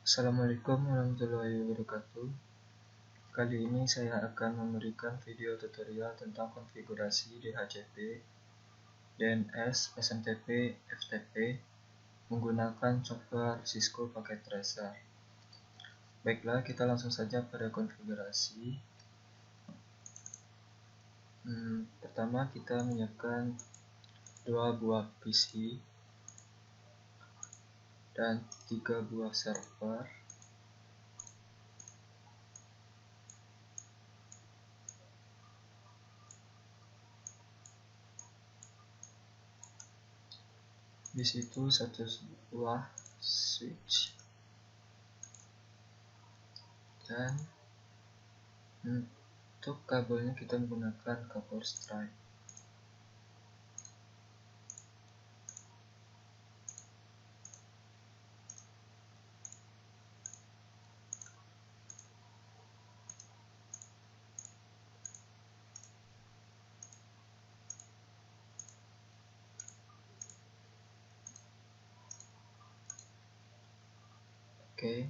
Assalamualaikum warahmatullahi wabarakatuh. Kali ini saya akan memberikan video tutorial tentang konfigurasi DHCP, DNS, SMTP, FTP menggunakan software Cisco Packet Tracer. Baiklah, kita langsung saja pada konfigurasi. Pertama, kita menyiapkan 2 buah PC dan 3 buah server. Di situ 1 buah switch. Dan untuk kabelnya kita menggunakan kabel stripe. Oke.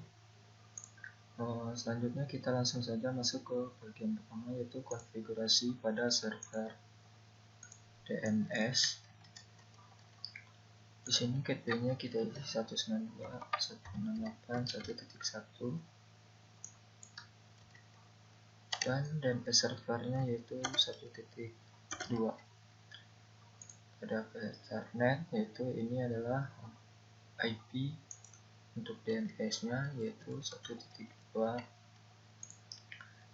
Selanjutnya kita langsung saja masuk ke bagian pertama, yaitu konfigurasi pada server DNS. Di sini gateway-nya kita isi 192.168.1.1 dan DNS servernya yaitu 1.2. Ada Ethernet, yaitu ini adalah IP untuk DNS-nya yaitu 1.2.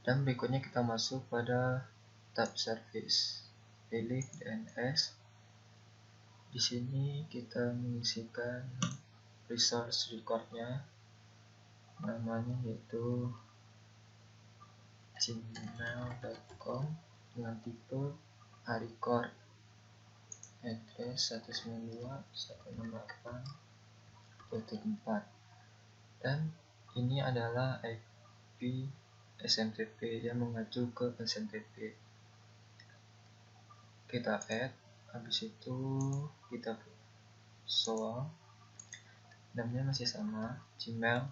Dan berikutnya kita masuk pada tab service, pilih DNS. Di sini kita mengisikan resource record-nya, namanya yaitu gmail.com dengan tipe record, address 192.168.4, dan ini adalah IP SMTP yang mengacu ke SMTP. Kita add, habis itu kita show, namanya masih sama, gmail.com,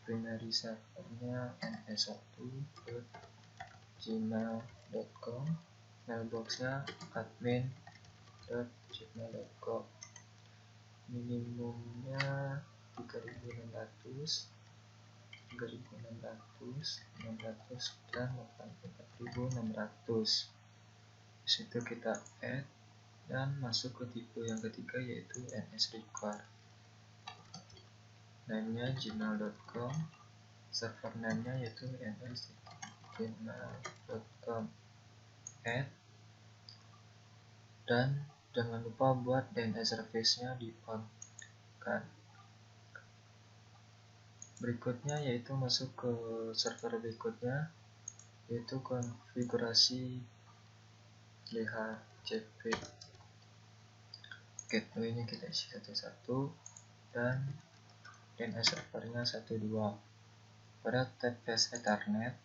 primary servernya ns1.gmail.com, mailboxnya admin.gmail.com, minimumnya 3600, 3600, 600, dan 84.600. Disitu kita add dan masuk ke tipe yang ketiga, yaitu NS record. Name-nya gmail.com, server name-nya yaitu ns.gmail.com. Add, dan jangan lupa buat DNS service-nya di on kan. Berikutnya yaitu masuk ke server berikutnya, yaitu konfigurasi DHCP. Gateway-nya kita isi 11 dan DNS servernya 12. Pada tab Fast Ethernet,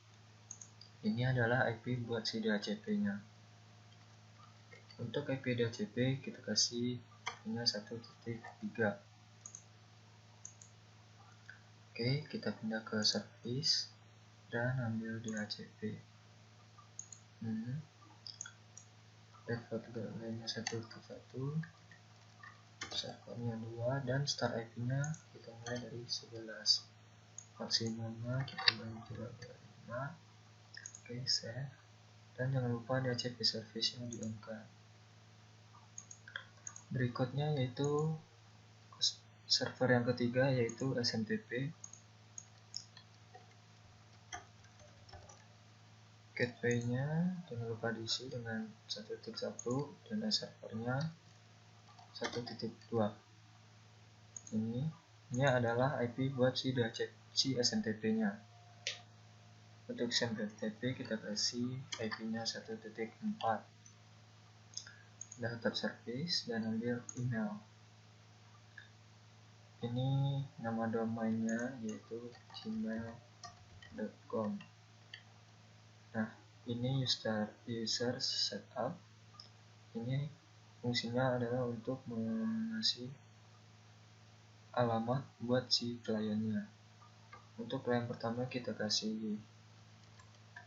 ini adalah IP buat si DHCP-nya. Untuk IP DHCP kita kasih punya 1.3. Oke, kita pindah ke service dan ambil DHCP. Default gateway-nya 1.1, servernya 2, dan start IP-nya kita mulai dari 11. Maksimumnya kita ganti 25. Oke, save. Dan jangan lupa DHCP service-nya di-on-kan. Berikutnya yaitu server yang ketiga, yaitu SMTP. Gateway-nya jangan lupa diisi dengan 1.1 dan servernya 1.2. Ini adalah IP buat si SMTP-nya. Untuk SMTP kita kasih IP-nya 1.4. Tab service dan ambil email. Ini nama domainnya yaitu gmail.com. Nah, ini user setup. Ini fungsinya adalah untuk mengasih alamat buat si kliennya. Untuk klien pertama kita kasih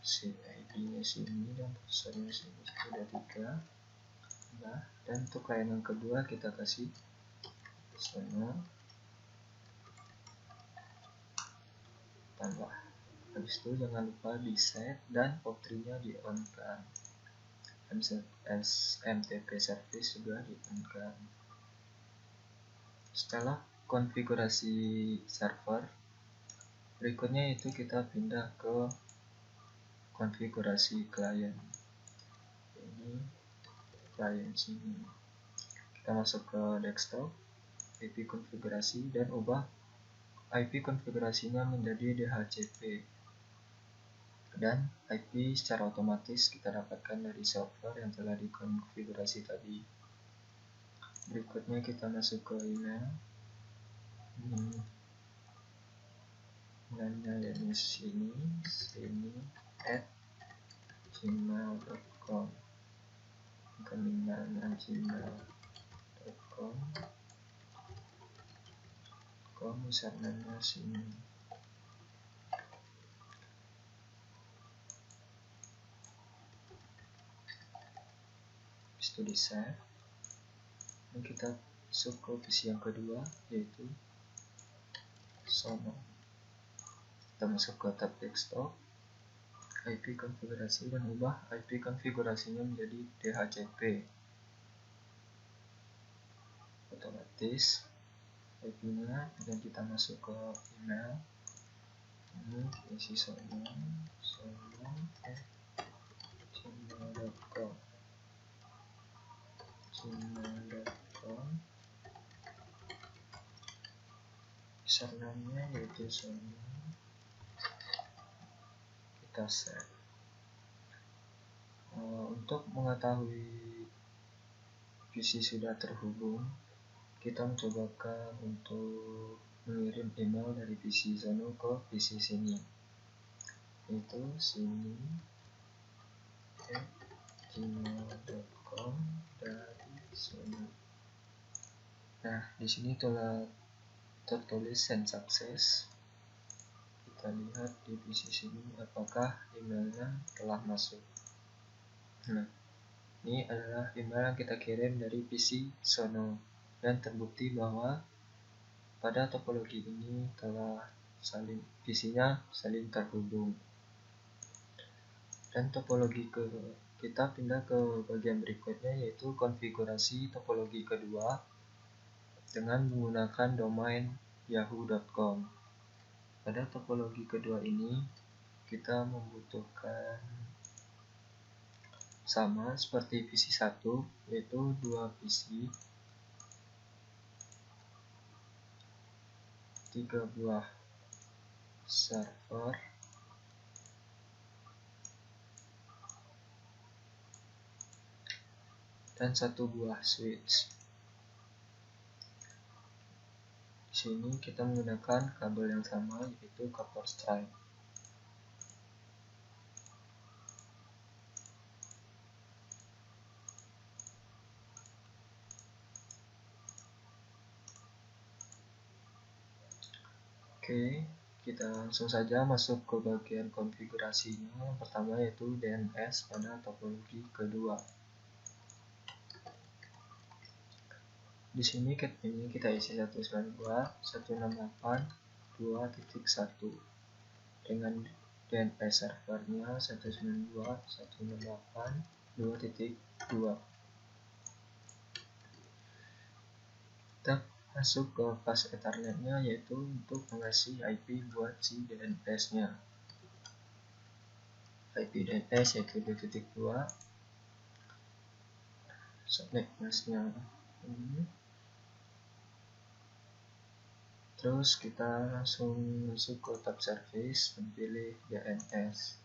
si ID-nya sini dan passwordnya sini, sudah 3. Nah, dan untuk klien yang kedua kita kasih sono tambah. Habis itu jangan lupa di set dan POP3-nya di on kan. SMTP service juga di on kan. Setelah konfigurasi server, berikutnya itu kita pindah ke konfigurasi klien. Ini klien sini. Kita masuk ke desktop, IP konfigurasi, dan ubah IP konfigurasinya menjadi DHCP. Dan IP secara otomatis kita dapatkan dari server yang telah dikonfigurasi tadi. Berikutnya kita masuk ke email. Emailnya yakni sini @gmail.com. Rekeningnya gmail.com. Username-nya sini. Itu di save. Dan kita masuk ke PC yang kedua, yaitu sono. Kita masuk ke tab desktop, IP konfigurasi, dan ubah IP konfigurasinya menjadi DHCP. Otomatis IP-nya, dan kita masuk ke email. Ini isi gmail.com. Username-nya yaitu sono. Kita save. Untuk mengetahui PC sudah terhubung, kita mencobakan untuk mengirim email dari PC sono ke PC sini, yaitu sini @gmail.com dari sono. Nah, di sini telah tertulis send success. Kita lihat di PC sini apakah emailnya telah masuk. Nah, ini adalah email yang kita kirim dari PC sono, dan terbukti bahwa pada topologi ini telah PC-nya saling terhubung. Dan kita pindah ke bagian berikutnya, yaitu konfigurasi topologi kedua dengan menggunakan domain yahoo.com. Pada topologi kedua ini kita membutuhkan sama seperti PC 1, yaitu 2 PC, 3 buah server, dan 1 buah switch. Di sini kita menggunakan kabel yang sama, yaitu copper stripe. Oke, kita langsung saja masuk ke bagian konfigurasinya. Yang pertama yaitu DNS pada topologi kedua. Di sini kita isi 192.168.2.1 dengan DNS servernya 192.168.2.2. Kita masuk ke pas Ethernetnya, yaitu untuk mengisi IP buat si DNS-nya. IP DNS yaitu 2.2. Subnet mask-nya ini. Terus kita langsung masuk ke tab service dan pilih DNS.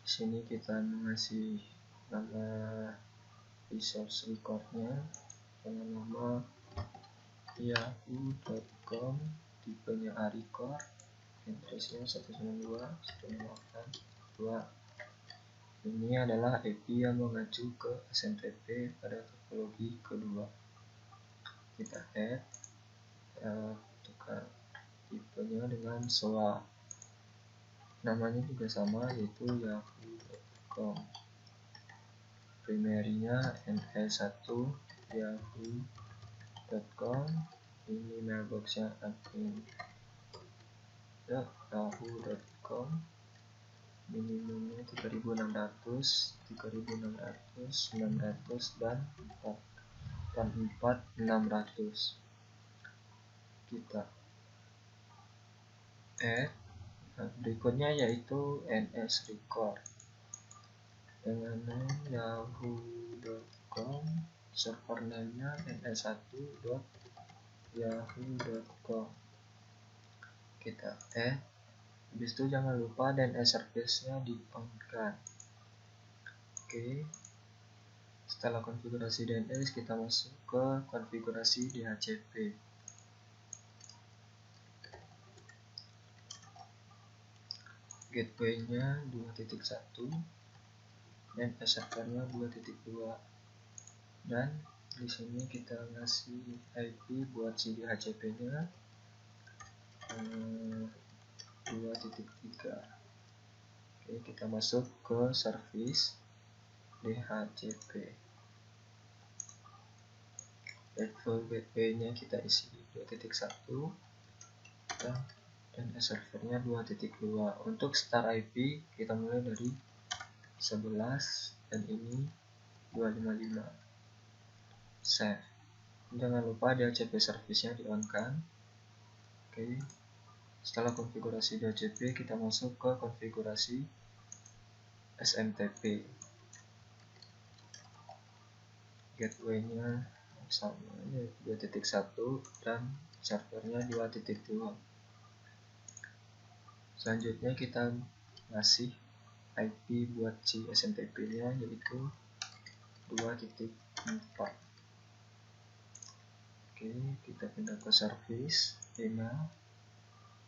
Di sini kita mengasih nama resource record-nya dengan nama yahoo.com, tipenya A-record, address-nya 192.168.2. Ini adalah IP yang mengacu ke SMTP pada topologi kedua. Kita add kita tukar tipenya dengan SOA, namanya juga sama, yaitu yahoo.com, primary-nya ne1 yahoo.com, ini mailbox-nya admin yahoo.com, minimumnya 3600, 3600, 900, dan 600. Kita add. Berikutnya yaitu ns record dengan name yahoo.com, server name-nya ns1.yahoo.com. Kita add. Habis itu jangan lupa DNS service-nya di on-kan. Oke. Setelah konfigurasi DNS, kita masuk ke konfigurasi DHCP. Gateway-nya 2.1, DNS servernya 2.2, dan di sini kita ngasih IP buat si DHCP-nya 2.3. Oke, kita masuk ke service DHCP. Level gateway-nya kita isi 2.1 dan servernya 2.2. Untuk start IP kita mulai dari 11 dan ini 255. Save. Jangan lupa DHCP service-nya di on kan. Oke. Setelah konfigurasi DHCP, kita masuk ke konfigurasi SMTP. Gateway-nya sama, yaitu 2.1 dan servernya 2.2. Selanjutnya kita ngasih IP buat si SMTP-nya yaitu 2.4. Oke, kita pindah ke service email.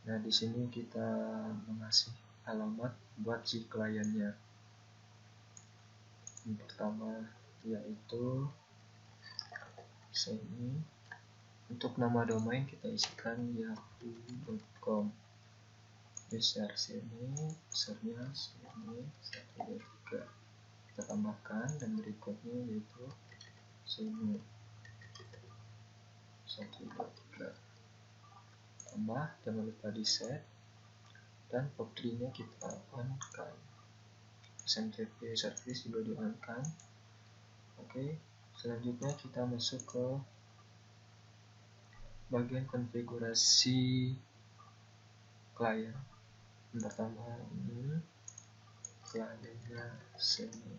Nah, di sini kita mengasih alamat buat si kliennya. Yang pertama yaitu sini. Untuk nama domain kita isikan yahoo.com. Besar sini, besarnya sini 1, 2, 3. Kita tambahkan, dan berikutnya yaitu sini 1, 2, 3. Tambah, jangan lupa di set, dan POP3-nya kita on kan. SMTP service juga di on kan. Oke, selanjutnya kita masuk ke bagian konfigurasi klien. Yang pertama ini kliennya sini.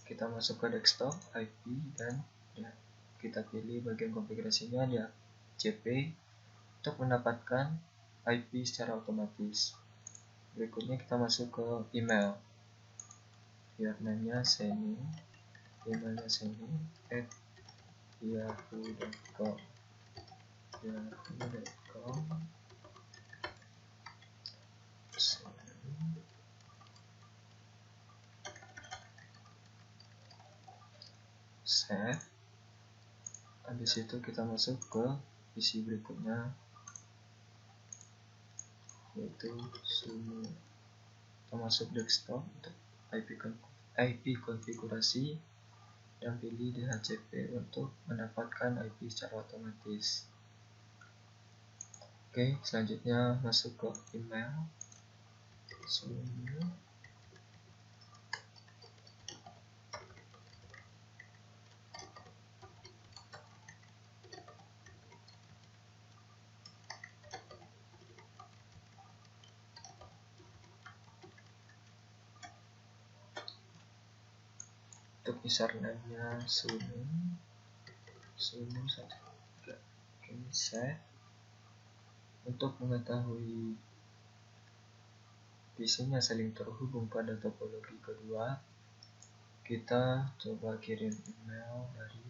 Kita masuk ke desktop, IP, dan ya, kita pilih bagian konfigurasinya di CP untuk mendapatkan IP secara otomatis. Berikutnya kita masuk ke email. Username-nya sini, emailnya sini @yahoo.com. yahoo.com. Save. Habis itu kita masuk ke isi berikutnya yaitu sini. Kita masuk desktop untuk IP konfigurasi dan pilih DHCP untuk mendapatkan IP secara otomatis. Oke, selanjutnya masuk ke email sini. Untuk username-nya sini 1, 3. Oke, save. Untuk mengetahui PC-nya saling terhubung pada topologi kedua, kita coba kirim email dari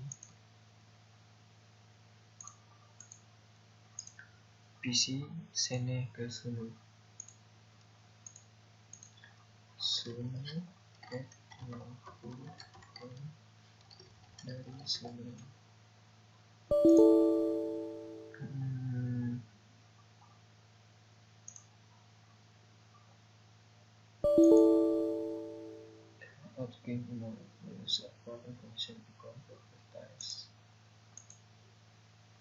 PC sini ke sini. Sini dari sini. permission account properties.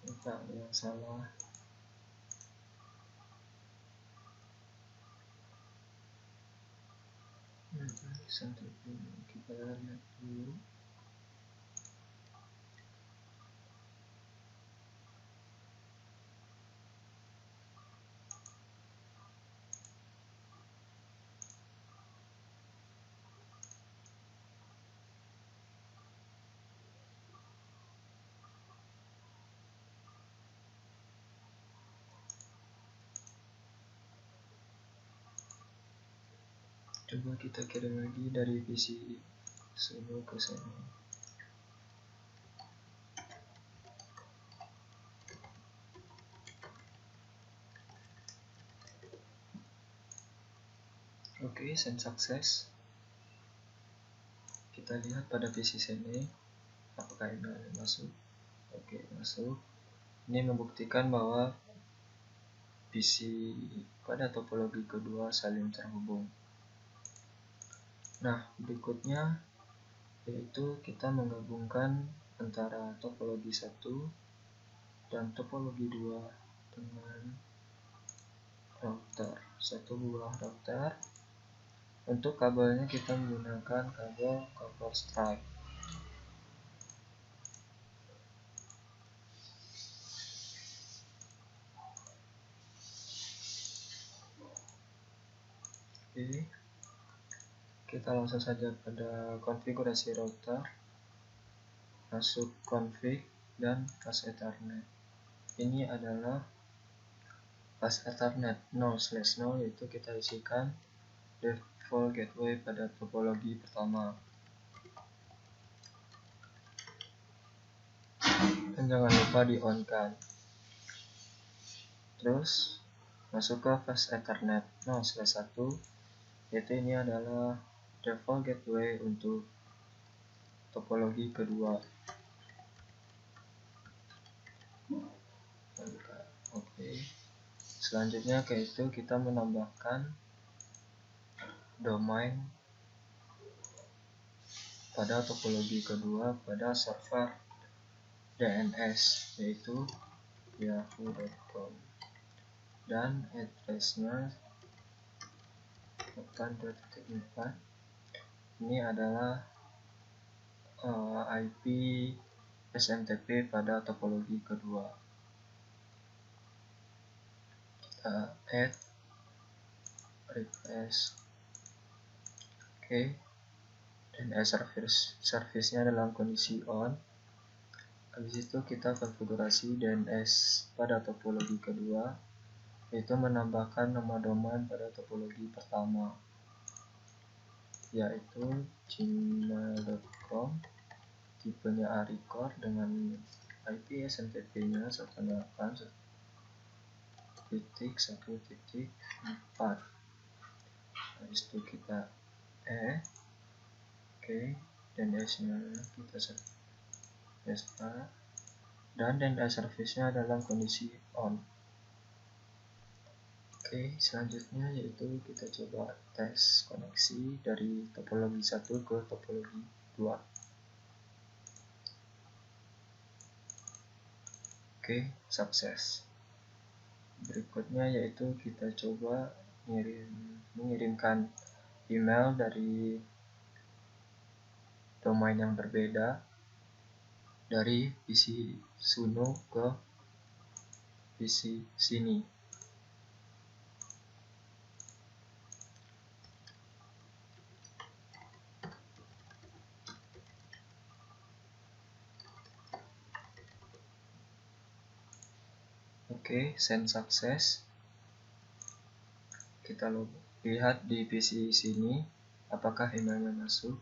Lupa yang salah. Kita lihat dulu. Coba kita kirim lagi dari PC sudo ke sini. Oke, send success. Kita lihat pada PC sini apakah emailnya masuk. Oke, masuk. Ini membuktikan bahwa PC pada topologi kedua saling terhubung. Nah, berikutnya yaitu kita menggabungkan antara topologi 1 dan topologi 2 dengan router, satu buah router. Untuk kabelnya kita menggunakan kabel copper stripe. Oke, kita langsung saja pada konfigurasi router, masuk config dan pass ethernet. Ini adalah pass ethernet 0/0, yaitu kita isikan default gateway pada topologi pertama. Dan jangan lupa di on kan. Terus masuk ke pass ethernet 0/1, yaitu ini adalah default gateway untuk topologi kedua. Oke. Selanjutnya yaitu kita menambahkan domain pada topologi kedua pada server DNS, yaitu yahoo.com, dan addressnya 8.4. Ini adalah IP SMTP pada topologi kedua. Kita add request. Oke. DNS service-nya dalam kondisi on. Habis itu kita konfigurasi DNS pada topologi kedua, yaitu menambahkan nama domain pada topologi pertama, yaitu gmail.com, tipenya arecord dengan IP SMTP-nya 108.1.4. Habis itu kita oke, DNS-nya kita dan DNS service-nya dalam kondisi on. Oke, selanjutnya yaitu kita coba tes koneksi dari topologi 1 ke topologi 2. Oke, sukses. Berikutnya yaitu kita coba mengirimkan email dari domain yang berbeda dari PC Suno ke PC sini. Oke, send success. Kita lihat di PC sini apakah emailnya masuk.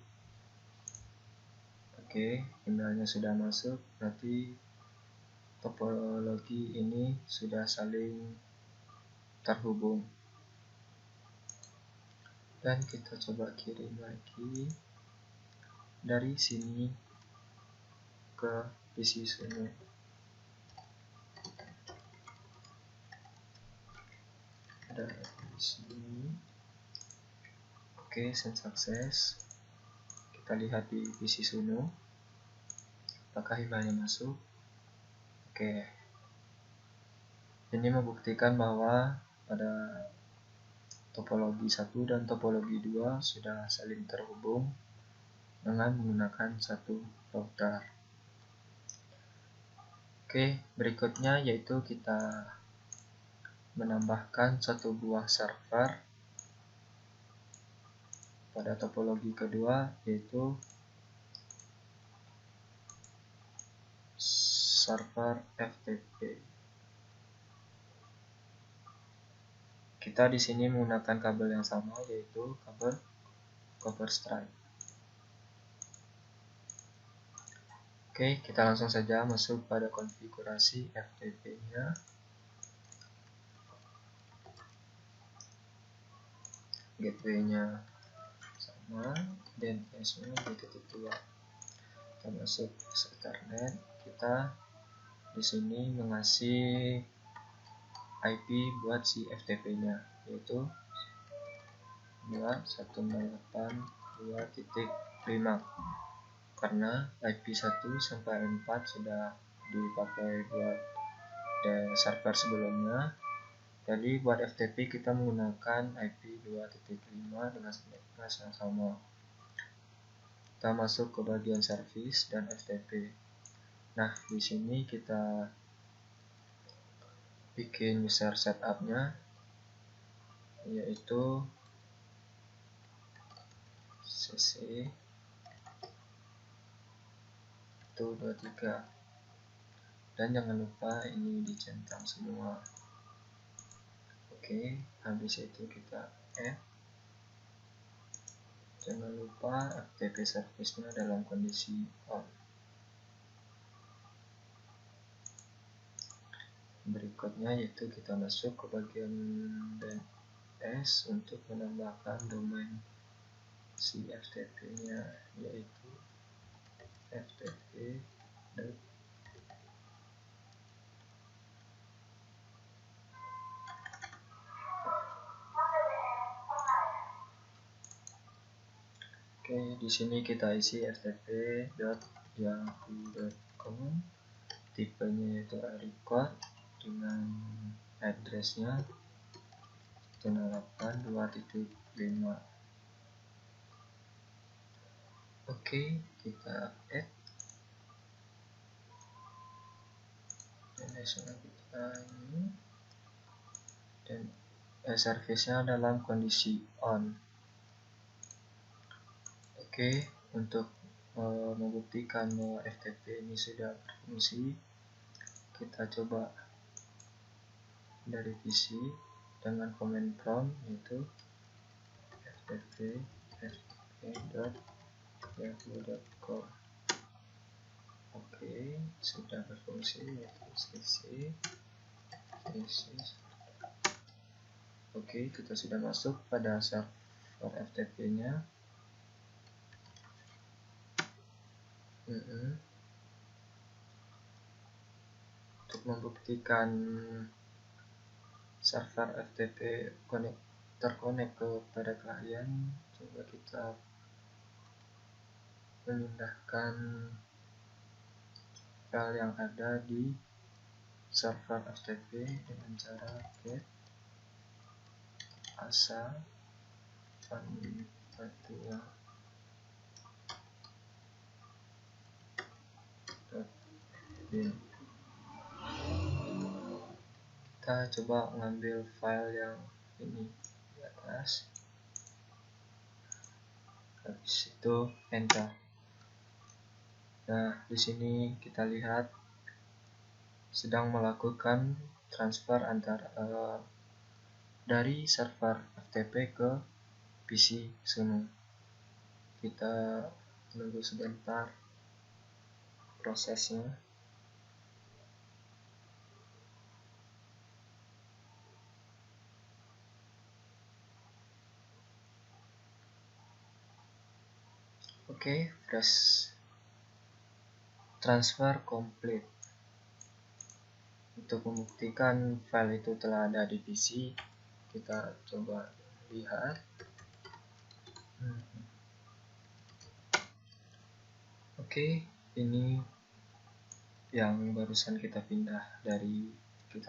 Oke, emailnya sudah masuk, berarti topologi ini sudah saling terhubung. Dan kita coba kirim lagi dari sini ke PC Suno. Ada di sini. Oke, send success. Kita lihat di PC Suno. apakah emailnya masuk. Oke, ini membuktikan bahwa pada topologi 1 dan topologi 2 sudah saling terhubung dengan menggunakan satu router. Oke, berikutnya yaitu kita menambahkan satu buah server pada topologi kedua, yaitu server FTP. Kita di sini menggunakan kabel yang sama, yaitu kabel copper stripe. Oke, kita langsung saja masuk pada konfigurasi FTP-nya. Gateway-nya sama, DNS-nya di titik 2. Kita masuk Ethernet. Kita di sini mengasih IP buat si FTP-nya, yaitu 2.168.2.5. Karena IP 1 sampai 4 sudah dipakai buat server sebelumnya. Jadi buat FTP kita menggunakan IP 2.5 dengan address yang sama. Kita masuk ke bagian service dan FTP. Nah, di sini kita bikin user setup-nya, yaitu cc 123, dan jangan lupa ini dicentang semua. Oke, habis itu kita add. Jangan lupa FTP service-nya dalam kondisi on. Berikutnya yaitu kita masuk ke bagian DNS untuk menambahkan domain si FTP-nya, yaitu ftp. Oke, di sini kita isi ftp.yahoo.com, tipenya yaitu record dengan addressnya 168.2.5. Oke, kita add dan kita ini, dan service-nya dalam kondisi on. Oke, untuk membuktikan bahwa FTP ini sudah berfungsi, kita coba dari PC dengan command prompt, yaitu ftp.yahoo.com. Oke, sudah berfungsi, yaitu cc. Oke, kita sudah masuk pada server FTP-nya. Untuk membuktikan server FTP terkonek kepada klien, coba kita memindahkan file yang ada di server FTP dengan cara get asa virtual.bin. Kita coba mengambil file yang ini di atas, habis itu enter. Nah, di sini kita lihat sedang melakukan transfer antara dari server FTP ke PC Suno. Kita tunggu sebentar prosesnya. Oke, press transfer complete. Untuk membuktikan file itu telah ada di PC, kita coba lihat. Oke, ini yang barusan kita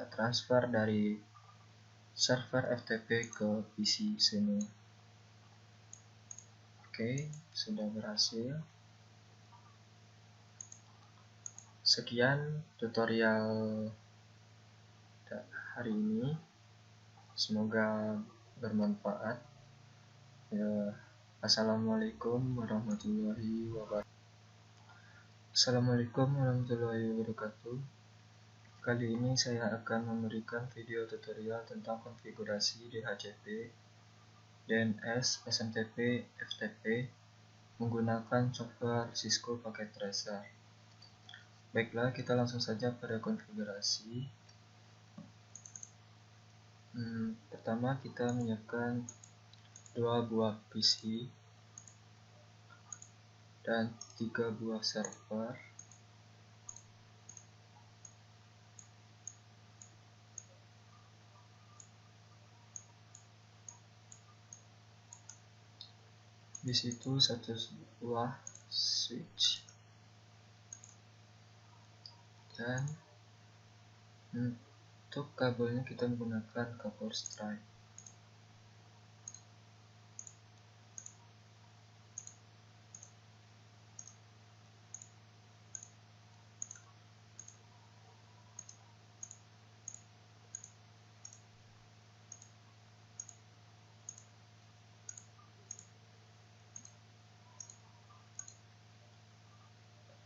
transfer dari server FTP ke PC sini. Oke, sudah berhasil. Sekian tutorial hari ini, semoga bermanfaat. Assalamualaikum warahmatullahi wabarakatuh. Kali ini saya akan memberikan video tutorial tentang konfigurasi DHCP, DNS, SMTP, FTP menggunakan software Cisco Packet Tracer. Baiklah, kita langsung saja pada konfigurasi. Pertama, kita menyiapkan 2 buah PC dan 3 buah server. Di situ 1 buah switch, dan untuk kabelnya kita menggunakan kabel stripe.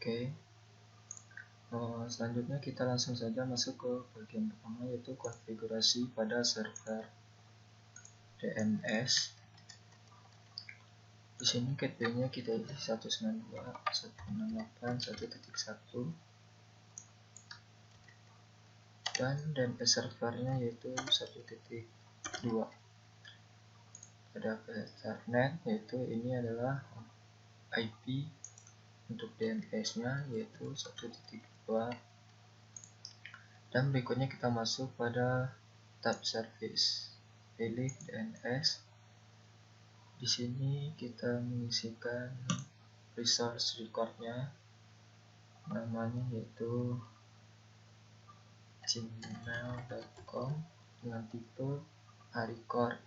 Oke. Selanjutnya kita langsung saja masuk ke bagian pertama, yaitu konfigurasi pada server DNS. Di sini gateway-nya kita isi 192.168.1.1 dan DNS servernya yaitu 1.2. Pada Ethernet, yaitu ini adalah IP untuk DNS-nya yaitu 1.2. Dan berikutnya kita masuk pada tab service, pilih DNS. Di sini kita mengisikan resource record-nya, namanya yaitu gmail.com dengan tipe record,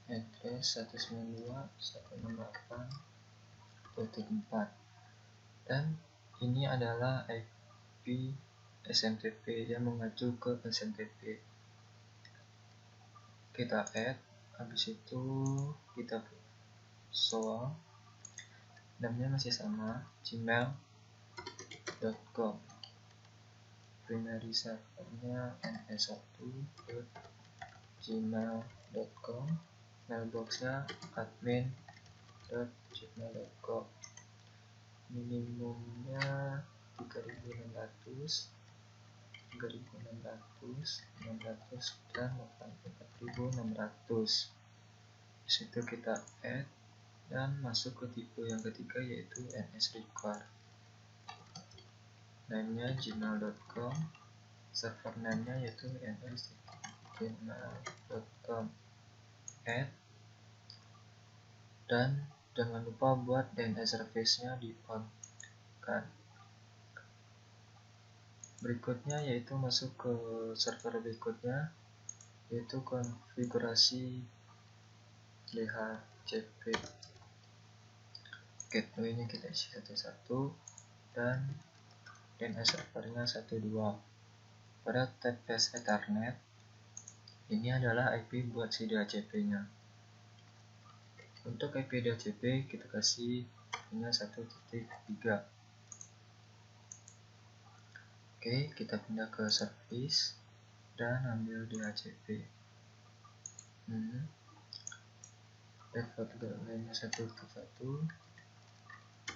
address 192.168.4, dan ini adalah IP SMTP yang mengacu ke SMTP. Kita add, habis itu kita show, namanya masih sama, gmail.com, primary servernya ns1.gmail.com, mailboxnya admin.gmail.com, minimumnya 3600, 3600, 600, dan 4600. Disitu kita add dan masuk ke tipe yang ketiga, yaitu NS record. Name-nya gmail.com, server name-nya yaitu ns.gmail.com, add, dan jangan lupa buat DNS service-nya di on kan. Berikutnya yaitu masuk ke server berikutnya, yaitu konfigurasi DHCP. Gateway-nya kita isi 11 dan DNS servernya 12. Pada TPS Ethernet, ini adalah IP buat si DHCP-nya. Untuk IP DHCP kita kasih punya 1.3. Oke, kita pindah ke service dan ambil DHCP. Default gateway-nya 1.1,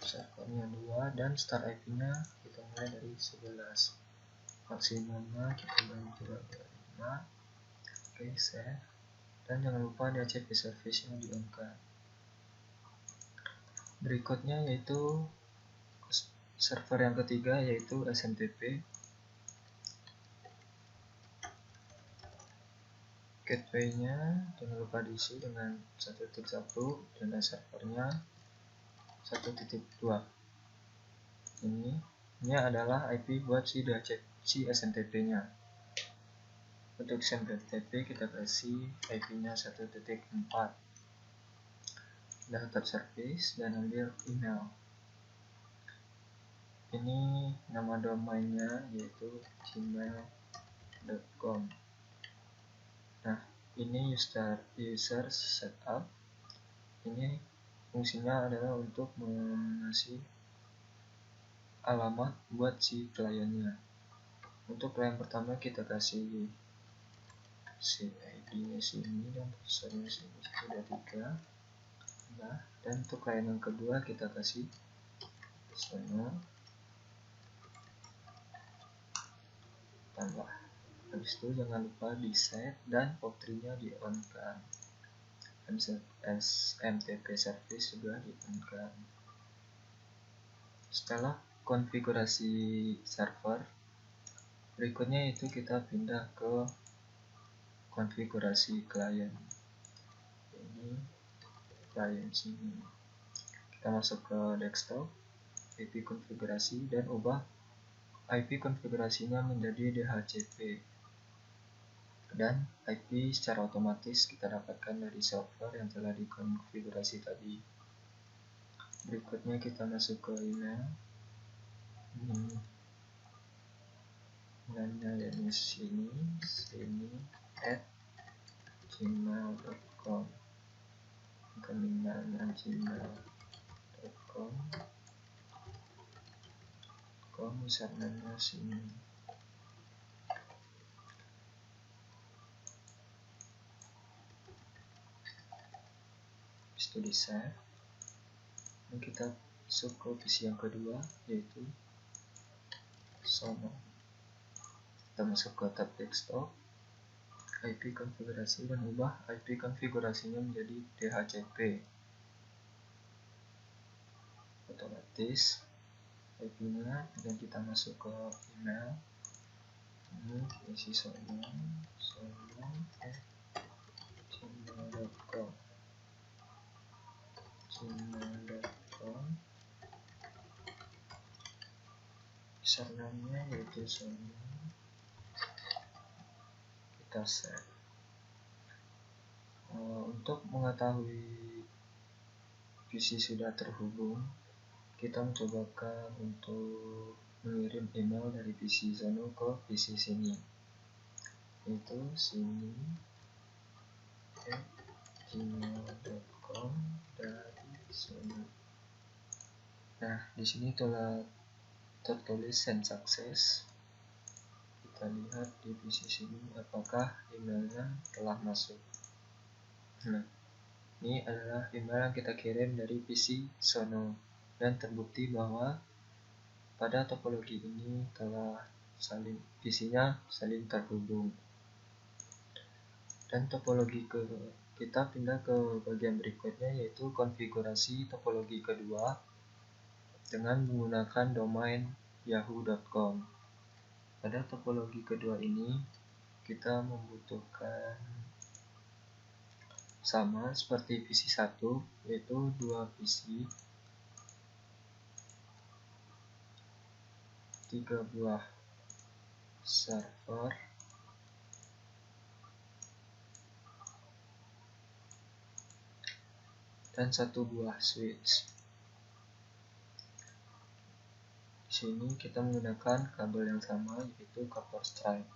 servernya 2, dan start IP-nya kita mulai dari 11. Maksimumnya kita bagi 225. Oke, save, dan jangan lupa DHCP service-nya di-on-kan. Berikutnya yaitu server yang ketiga, yaitu SMTP. Gateway-nya jangan lupa diisi dengan 1.1 dan servernya 1.2. Ini Ini adalah IP buat si SMTP nya. Untuk SMTP kita kasih IP nya 1.4. Daftar service dan ambil email. Ini nama domainnya yaitu gmail.com. Nah, ini user setup. Ini fungsinya adalah untuk mengasih alamat buat si kliennya. Untuk klien pertama kita kasih si ID-nya sini dan passwordnya sini sudah 3. Nah, dan untuk klien yang kedua kita kasih sono tambah. Habis itu jangan lupa di set dan POP3-nya di on kan. SMTP service juga di on kan. Setelah konfigurasi server, berikutnya itu kita pindah ke konfigurasi klien. Ini klien sini. Kita masuk ke desktop, IP konfigurasi, dan ubah IP konfigurasinya menjadi DHCP. Dan IP secara otomatis kita dapatkan dari server yang telah dikonfigurasi tadi. Berikutnya kita masuk ke email. Emailnya yang sini @gmail.com. Emailnya gmail.com. Username-nya sini. Itu di save. Dan kita masuk ke PC yang kedua yaitu sono. Kita masuk ke tab desktop, IP konfigurasi, dan ubah IP konfigurasinya menjadi DHCP. Otomatis IP-nya, dan kita masuk ke email. Ini isi gmail.com. Username-nya yaitu sono. Kita save. Untuk mengetahui PC sudah terhubung, kita mencobakan untuk mengirim email dari PC sono ke PC sini, yaitu sini gmail.com dari sono. Nah, di sini telah tertulis send success. Kita lihat di PC sini apakah emailnya telah masuk. Nah, ini adalah email yang kita kirim dari PC sono, dan terbukti bahwa pada topologi ini telah PC-nya saling terhubung. Dan topologi kita pindah ke bagian berikutnya yaitu konfigurasi topologi kedua dengan menggunakan domain yahoo.com. Pada topologi kedua ini kita membutuhkan sama seperti PC 1, yaitu 2 PC, 3 buah server, dan 1 buah switch. Di sini kita menggunakan kabel yang sama yaitu copper stripe.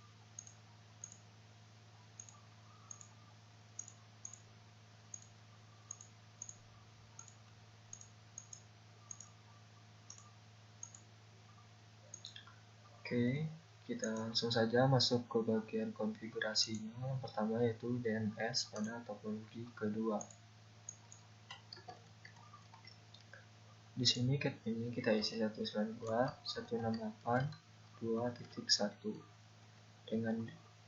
Oke, kita langsung saja masuk ke bagian konfigurasinya. Yang pertama yaitu DNS pada topologi kedua. Di sini kita isi 192.168.2.1 dengan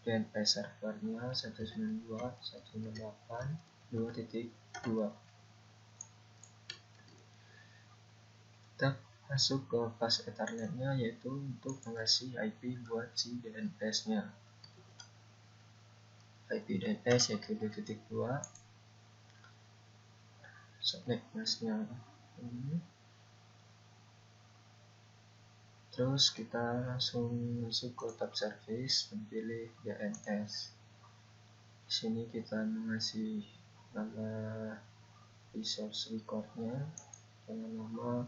DNS servernya 192.168.2.2. Kita masuk ke fast ethernetnya yaitu untuk mengasih IP buat si DNS-nya. IP DNS yaitu 2.2. Subnet-nya ini Terus kita langsung masuk ke tab service dan pilih DNS. Di sini kita mengasih nama resource recordnya dengan nama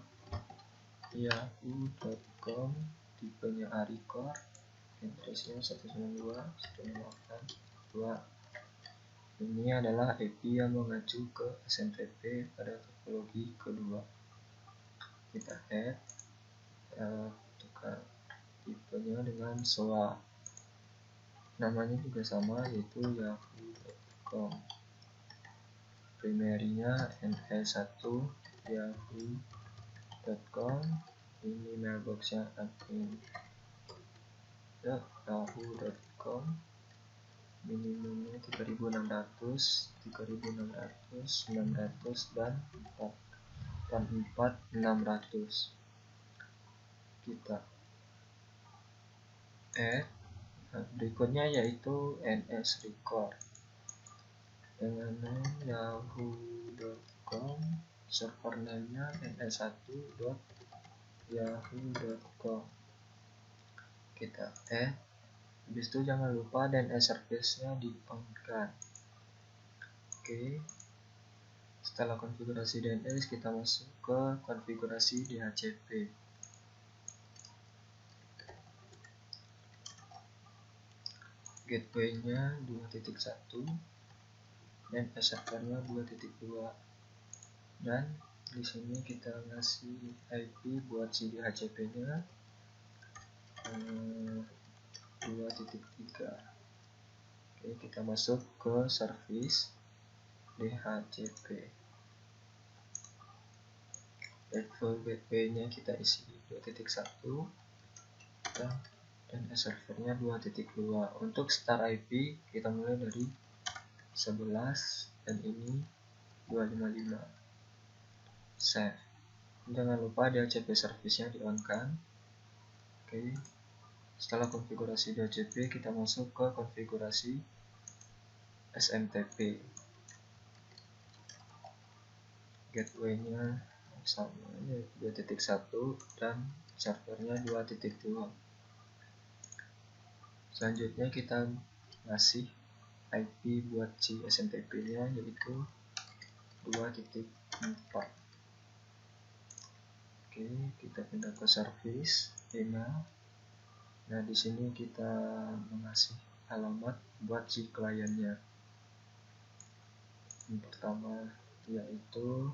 yahoo.com, tipenya A-record, addressnya 192.168.2. Ini adalah IP yang mengacu ke SMTP pada topologi kedua. Kita add, tukar tipenya dengan SOA. Namanya juga sama, yaitu yahoo.com. Primary-nya NE1 yahoo.com. Ini mailbox-nya admin yahoo.com. Minimumnya 3600, 3600, 900 dan 600. Kita add. Berikutnya yaitu NS record dengan yahoo.com, server name-nya ns1.yahoo.com. Kita add. Habis itu jangan lupa DNS service-nya di-on-kan. Oke. Setelah konfigurasi DNS, kita masuk ke konfigurasi DHCP. Gateway-nya 2.1 dan servernya 2.2. Dan di sini kita ngasih IP buat si DHCP-nya 2.3. Oke, kita masuk ke service DHCP. Level gateway-nya kita isi 2.1 dan servernya 2.2. Untuk start IP kita mulai dari 11 dan ini 255. Save. Jangan lupa DHCP service-nya di-on-kan. Oke. Setelah konfigurasi DHCP, kita masuk ke konfigurasi SMTP. Gateway-nya sama, 2.1 dan servernya 2.2. Selanjutnya kita ngasih IP buat si SMTP-nya yaitu 2.4. Oke, kita pindah ke service email. Nah, di sini kita mengasih alamat buat si kliennya. Yang pertama yaitu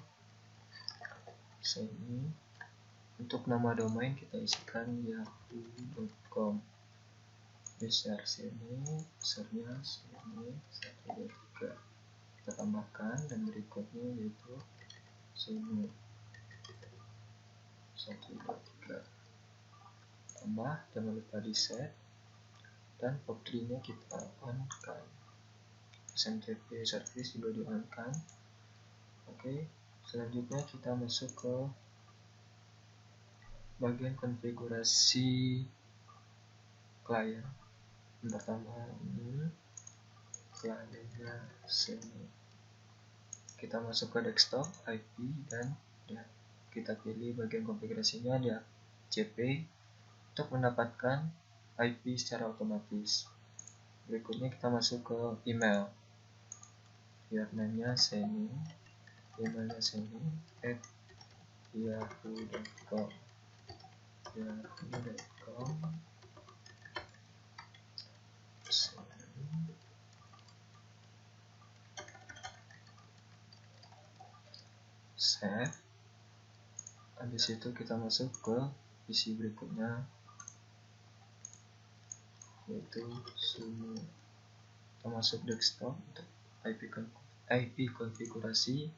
sini. Untuk nama domain kita isikan yahoo.com. Besar sini, besarnya sini 123. Kita tambahkan dan berikutnya yaitu sini 123. Tambah, jangan lupa di set dan POP3-nya kita on-kan. SMTP service juga di on-kan. Oke, selanjutnya kita masuk ke bagian konfigurasi klien. Yang pertama ini kliennya sini. Kita masuk ke desktop, IP dan ya, kita pilih bagian konfigurasinya dia CP untuk mendapatkan IP secara otomatis. Berikutnya kita masuk ke email. Username-nya sini, emailnya sini @yahoo.com. yahoo.com. Save. Habis itu kita masuk ke isi berikutnya yaitu sumu. Kita masuk desktop untuk IP konfigurasi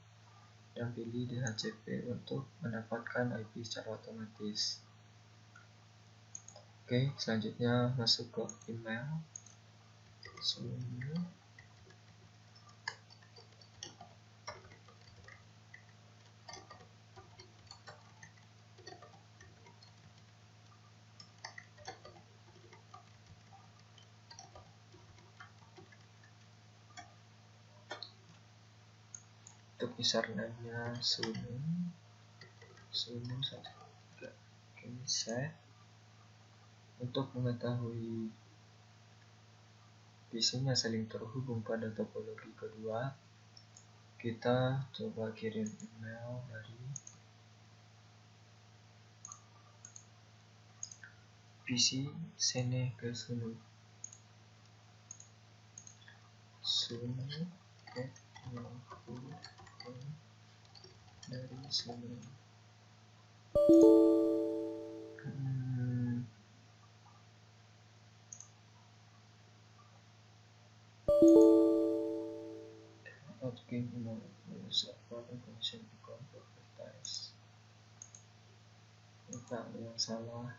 dan pilih DHCP untuk mendapatkan IP secara otomatis. Oke, selanjutnya masuk ke email sumu. Untuk username-nya sumu 1. Oke, save. Untuk mengetahui PC-nya saling terhubung pada topologi kedua, kita coba kirim email dari PC sini ke Sunu. Dari Sunu. Outgoing email server information account advertise. Kita ada yang salah.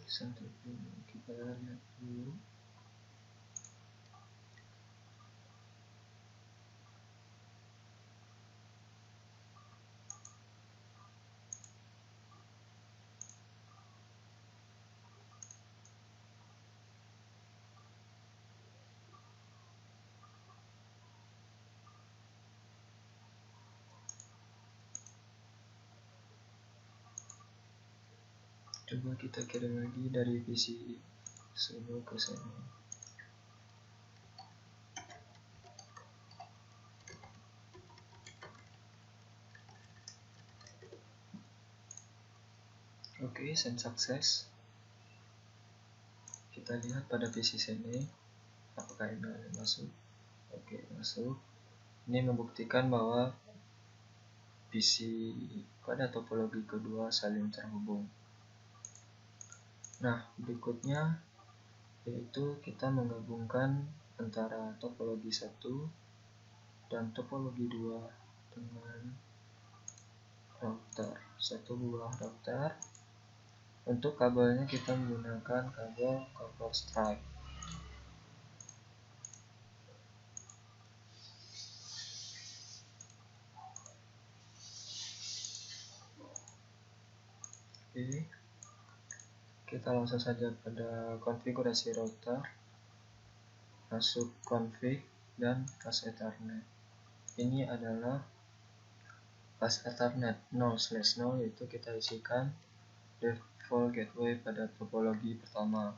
Sampai kita lihat dulu. Coba kita kirim lagi dari PC Sunu ke sini. Oke, send sukses. Kita lihat pada PC sini apakah emailnya masuk. Oke, masuk. Ini membuktikan bahwa PC pada topologi kedua saling terhubung. Nah, berikutnya yaitu kita menggabungkan antara topologi 1 dan topologi 2 dengan router, satu buah router. Untuk kabelnya kita menggunakan kabel copper stripe. Oke, kita langsung saja pada konfigurasi router, masuk config dan bus ethernet. Ini adalah bus ethernet 0/0, yaitu kita isikan default gateway pada topologi pertama.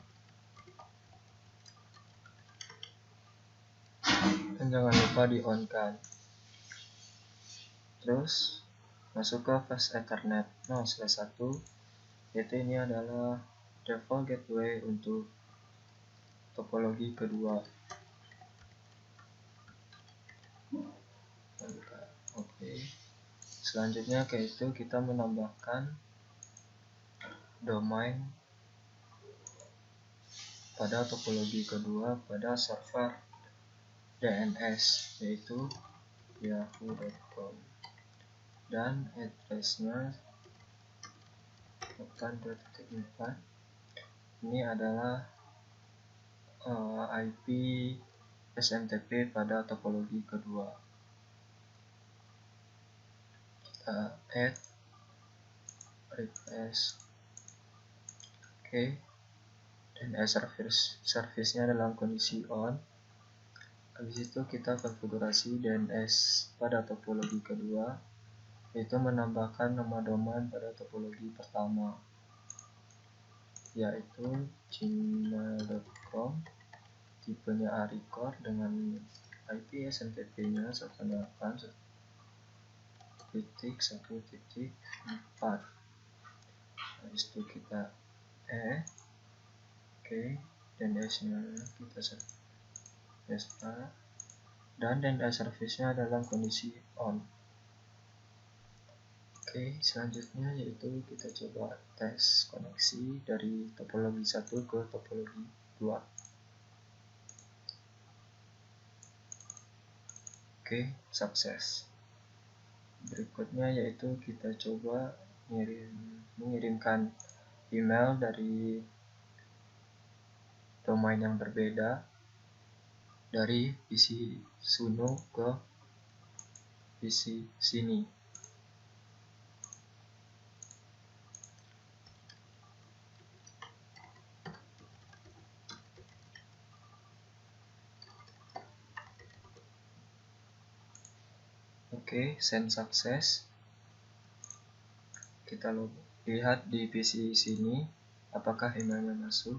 Dan jangan lupa di on kan. Terus masuk ke bus ethernet 0/1, yaitu ini adalah default gateway untuk topologi kedua. Oke. Selanjutnya yaitu kita menambahkan domain pada topologi kedua pada server DNS, yaitu yahoo.com, dan addressnya 8.4. Ini adalah IP SMTP pada topologi kedua. Kita add request. Oke. Dan service-nya dalam kondisi on. Habis itu kita konfigurasi DNS pada topologi kedua, yaitu menambahkan nama domain pada topologi pertama, yaitu gmail.com, tipenya arecord dengan IP SMTP-nya 108.1.4. Habis itu kita oke, DNS-nya kita set dan DNS service-nya dalam kondisi on. Oke, selanjutnya yaitu kita coba tes koneksi dari topologi 1 ke topologi 2. Oke, sukses. Berikutnya yaitu kita coba mengirimkan email dari domain yang berbeda dari PC Sunu ke PC sini. Oke, send sukses. kita lihat di PC sini apakah emailnya masuk.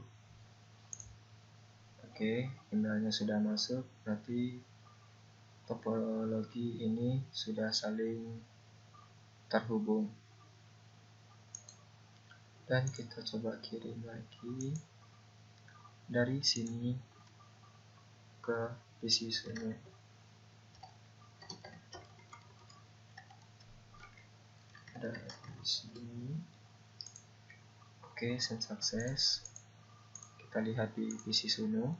Oke, emailnya sudah masuk, berarti topologi ini sudah saling terhubung. Dan kita coba kirim lagi dari sini ke PC Suno. Ada di sini. Oke, send success. Kita lihat di PC Suno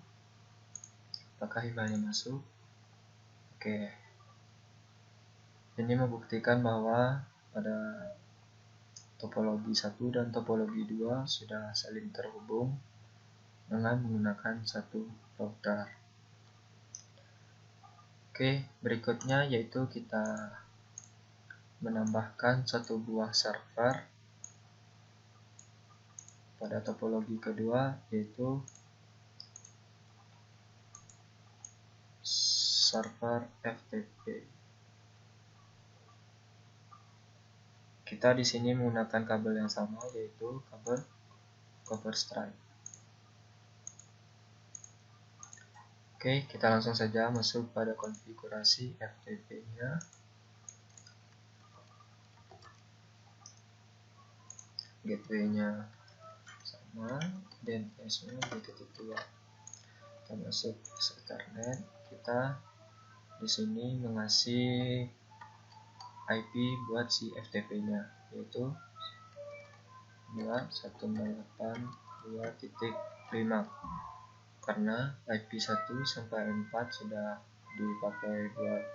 apakah emailnya masuk. Oke, ini membuktikan bahwa pada topologi 1 dan topologi 2 sudah saling terhubung dengan menggunakan satu router. Oke, berikutnya yaitu kita menambahkan satu buah server pada topologi kedua, yaitu server FTP. Kita di sini menggunakan kabel yang sama, yaitu kabel copper stripe. Oke, kita langsung saja masuk pada konfigurasi FTP-nya. Gateway-nya sama, DNS-nya D.2. Kita masuk ke Ethernet. Kita di sini mengasih IP buat si FTP-nya, yaitu 2.168.2.5. Karena IP 1 sampai 4 sudah dipakai buat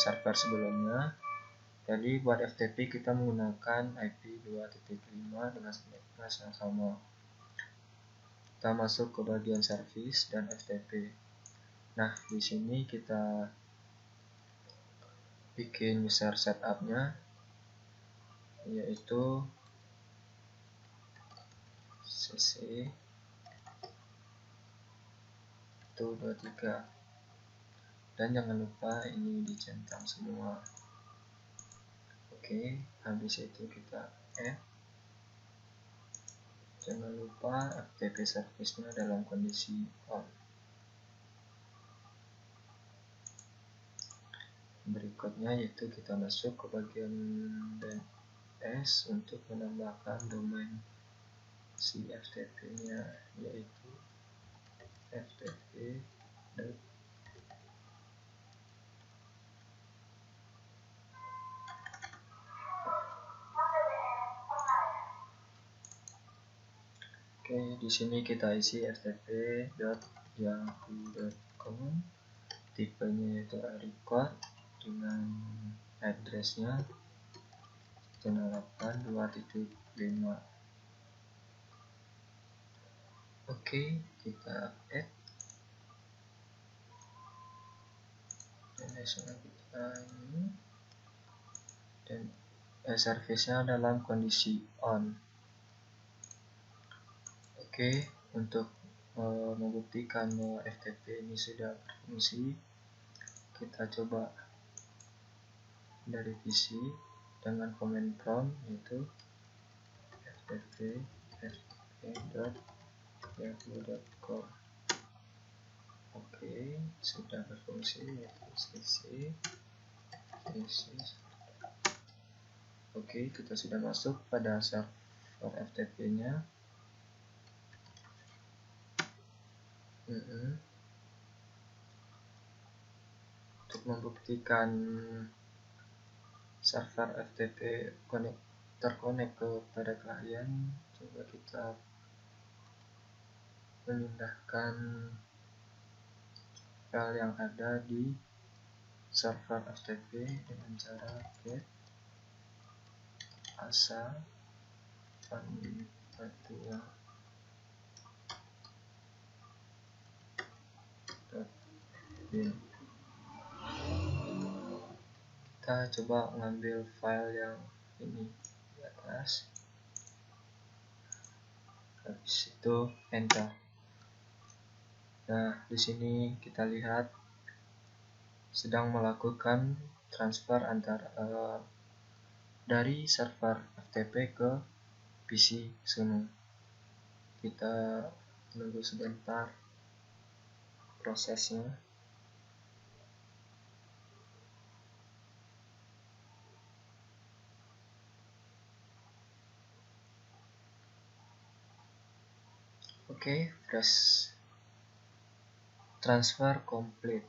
server sebelumnya, jadi buat FTP kita menggunakan IP 2.5 dengan address yang sama. Kita masuk ke bagian service dan FTP. Nah, di sini kita bikin user setup-nya, yaitu cc 123, dan jangan lupa ini dicentang semua. Oke, habis itu kita add. Jangan lupa FTP service-nya dalam kondisi on. Berikutnya yaitu kita masuk ke bagian DNS untuk menambahkan domain si FTP-nya, yaitu ftp. Oke, di sini kita isi ftp.yahoo.com, tipenya yaitu record dengan addressnya 168.2.5. Oke, kita add DNS-nya kita ini, dan service-nya dalam kondisi on. Oke, untuk membuktikan bahwa FTP ini sudah berfungsi, kita coba dari PC dengan command prompt, yaitu ftp.yahoo.com. Oke, sudah berfungsi, yaitu cc. Oke, kita sudah masuk pada server FTP-nya. Untuk membuktikan server FTP terkonek kepada klien, coba kita memindahkan file yang ada di server FTP dengan cara get asa virtual. Kita coba mengambil file yang ini di atas, habis itu enter. Nah, di sini kita lihat sedang melakukan transfer antara dari server FTP ke PC Suno. Kita tunggu sebentar prosesnya. Oke, press transfer complete.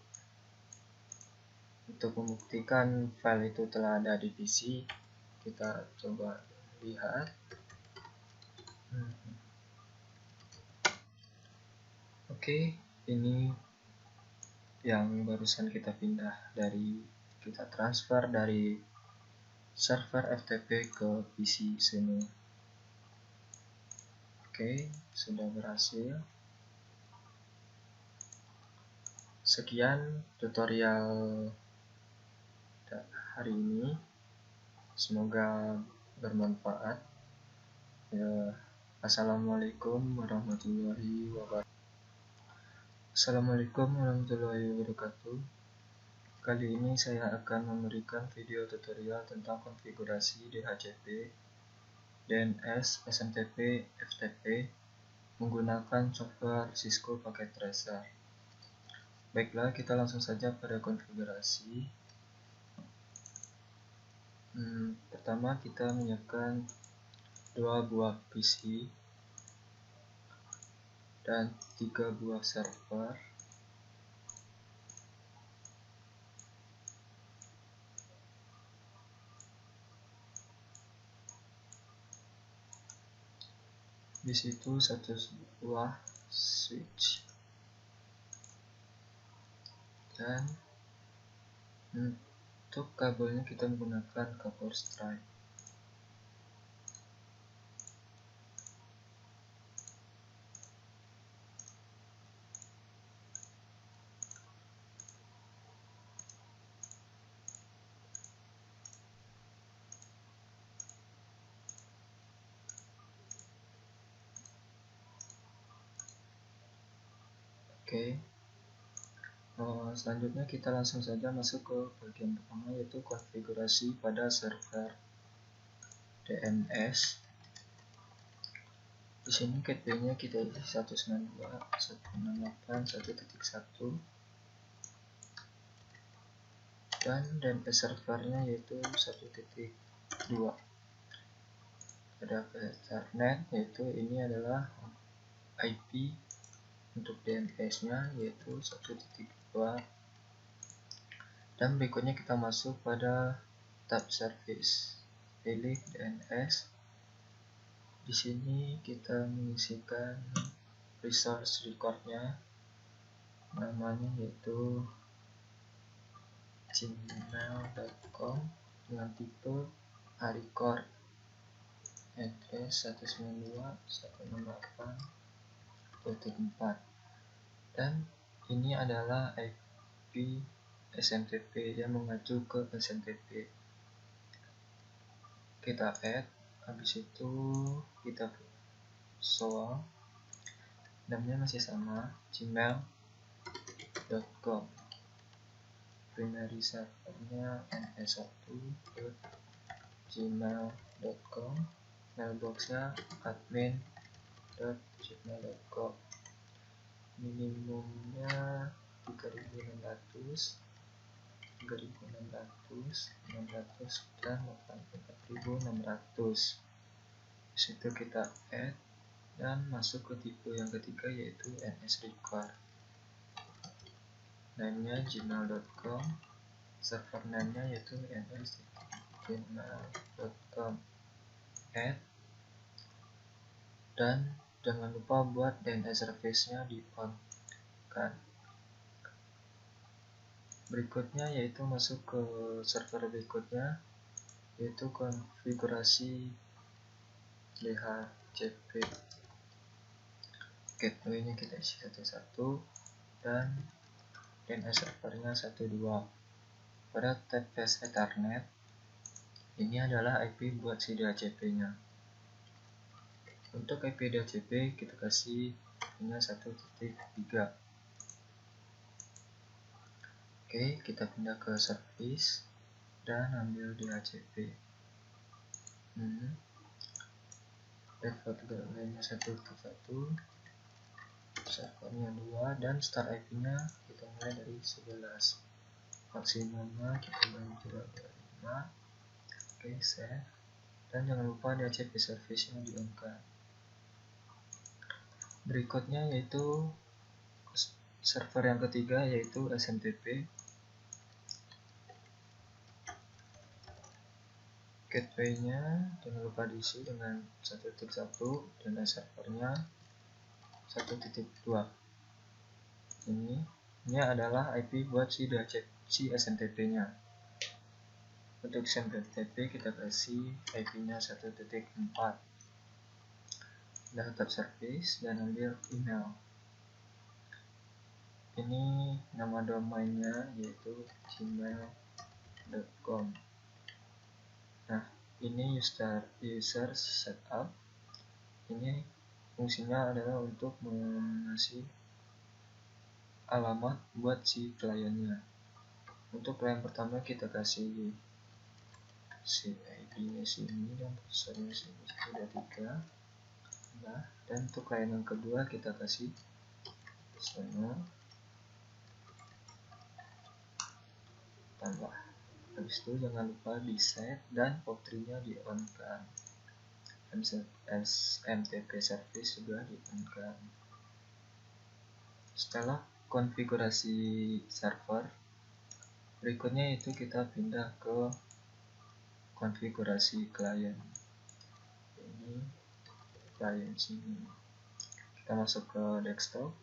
Untuk membuktikan file itu telah ada di PC, kita coba lihat. Oke, ini yang barusan kita transfer dari server FTP ke PC Suno. Oke, sudah berhasil. Sekian tutorial hari ini, semoga bermanfaat. Assalamualaikum warahmatullahi wabarakatuh. Kali ini saya akan memberikan video tutorial tentang konfigurasi DHCP, DNS, SMTP, FTP menggunakan software Cisco Packet Tracer. Baiklah, kita langsung saja pada konfigurasi. Pertama, kita menyiapkan 2 buah PC dan 3 buah server. Di situ 1 buah switch, dan untuk kabelnya kita menggunakan kabel stripe. Oke. Selanjutnya kita langsung saja masuk ke bagian pertama, yaitu konfigurasi pada server DNS. Di sini gateway-nya kita isi 192.168.1.1 dan DNS servernya yaitu 1.2. Pada Ethernet, yaitu ini adalah IP untuk DNS-nya yaitu 1.2. Dan berikutnya kita masuk pada tab service, pilih DNS. Di sini kita mengisikan resource record-nya, namanya yaitu gmail.com dengan tipe record, address 192.168.4, dan ini adalah IP SMTP yang mengacu ke SMTP. Kita add, habis itu kita show, namanya masih sama, gmail.com, primary servernya ns1.gmail.com, mailboxnya admin.gmail.com, minimumnya 3600, 3600, 600, dan 4600. Disitu kita add dan masuk ke tipe yang ketiga, yaitu NS record. Name-nya gmail.com, server name-nya yaitu ns.gmail.com, add, dan jangan lupa buat DNS service-nya di on kan. Berikutnya yaitu masuk ke server berikutnya, yaitu konfigurasi DHCP. Gateway-nya kita isi 1.1 dan DNS servernya 1.2. Pada tab Fast Ethernet, ini adalah IP buat si DHCP-nya. Untuk IP DHCP kita kasih punya 1.3. Oke, kita pindah ke service dan ambil DHCP. default lainnya 1.1, servernya 2, dan start IP-nya kita mulai dari 11, maksimumnya kita ganti 225. Oke, save, dan jangan lupa DHCP service-nya di on kan. Berikutnya yaitu server yang ketiga, yaitu SMTP. Gateway-nya jangan lupa diisi dengan 1.1 dan servernya 1.2. Ini adalah IP buat si SMTP-nya. Untuk SMTP kita kasih IP-nya 1.4. Data service dan ambil email. Ini nama domainnya yaitu gmail.com. Nah, ini user setup. Ini fungsinya adalah untuk mengasih alamat buat si kliennya. Untuk klien pertama kita kasih si ID-nya sini dan passwordnya sini, 123. Nah, dan untuk klien yang kedua kita kasih sono tambah. Habis itu jangan lupa di set dan port-nya di on kan. SMTP service juga di on kan. Setelah konfigurasi server, berikutnya itu kita pindah ke konfigurasi klien. Ini klien sini. Kita masuk ke desktop,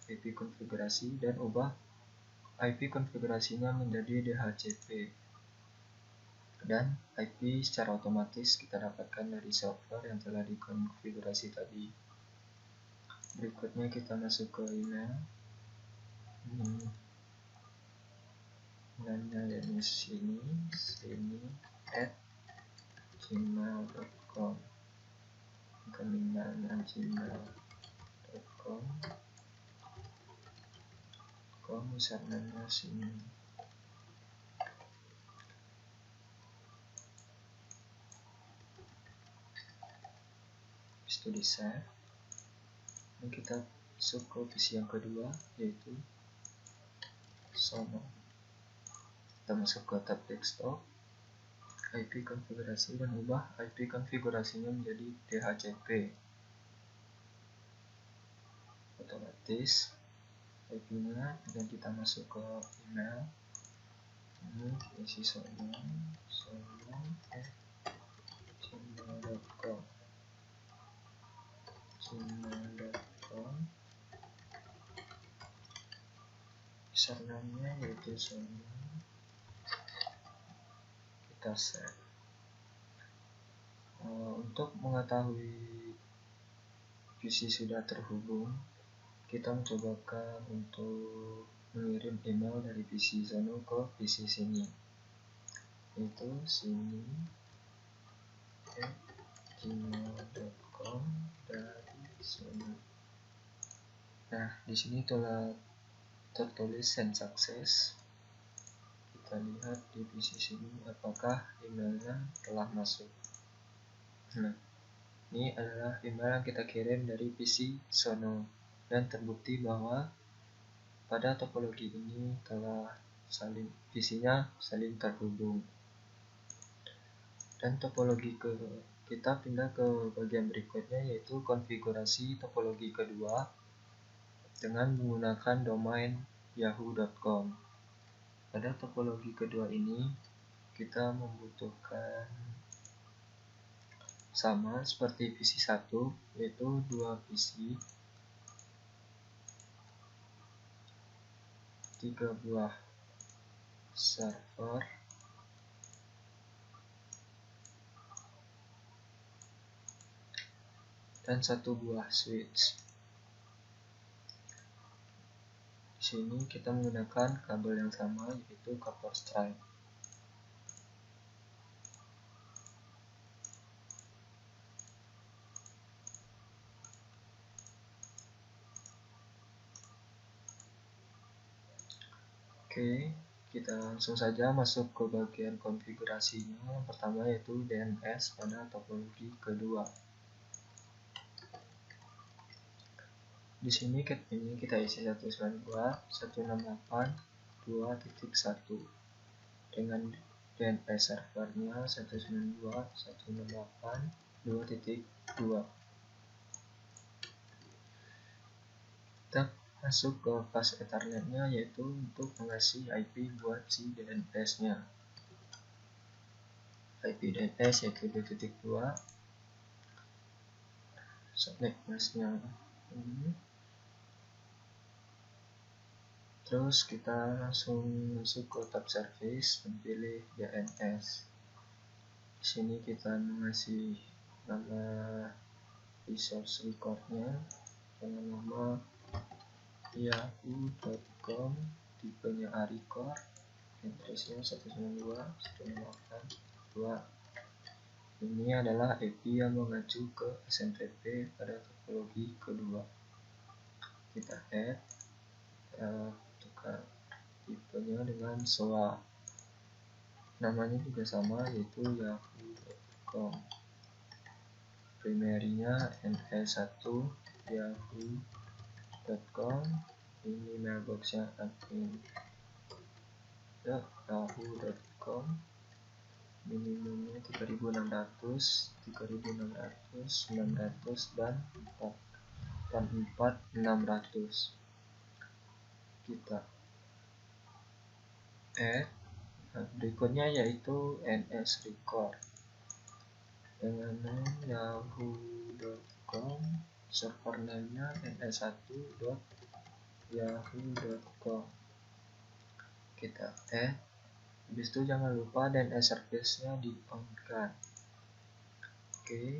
IP konfigurasi, dan ubah IP konfigurasinya menjadi DHCP. Dan IP secara otomatis kita dapatkan dari server yang telah dikonfigurasi tadi. Berikutnya kita masuk ke email. Emailnya yang sini @gmail.com. Emailnya gmail.com. Username-nya sini. Habis itu di save. Ini kita masuk ke PC yang kedua, yaitu sono. Kita masuk ke tab desktop, IP konfigurasi, dan ubah IP konfigurasinya menjadi DHCP. Otomatis IP-nya, dan kita masuk ke email. Ini isi gmail.com. Username-nya yaitu sono. Kita save. Untuk mengetahui PC sudah terhubung, kita mencobakan untuk mengirim email dari PC sono ke PC sini, yaitu sini @gmail.com dari sono. Nah, di sini telah tertulis send success. Kita lihat di PC sini apakah emailnya telah masuk. Nah, ini adalah email yang kita kirim dari PC sono, dan terbukti bahwa pada topologi ini telah PC-nya saling terhubung. Dan topologi kita pindah ke bagian berikutnya, yaitu konfigurasi topologi kedua dengan menggunakan domain yahoo.com. Pada topologi kedua ini kita membutuhkan sama seperti PC 1, yaitu 2 PC, 3 buah server, dan 1 buah switch. Di sini kita menggunakan kabel yang sama, yaitu copper stripe. Oke, Kita langsung saja masuk ke bagian konfigurasinya. Yang pertama yaitu DNS pada topologi kedua. Di sini kita isi 192.168.2.1 dengan DNS servernya 192.168.2.2. Kita masuk ke fast ethernetnya, yaitu untuk mengasih IP buat si DNS nya. IP DNS yaitu 2.2. subnet masknya ini. Terus kita langsung masuk ke tab service dan pilih DNS. Di sini kita mengasih nama resource recordnya dengan nama yahoo.com, tipenya A-record, addressnya 192.168.2. Ini adalah IP yang mengacu ke SMTP pada topologi kedua. Kita add, tukar tipenya dengan SOA. Namanya juga sama, yaitu yahoo.com. Primary-nya NE1 yahoo.com. Ini mailbox-nya admin yahoo.com. Minimumnya 3600, 900, dan 4600. Kita berikutnya yaitu NS record dengan yahoo.com, server name-nya ns1.yahoo.com. Kita habis itu jangan lupa DNS service-nya di on-kan. Oke.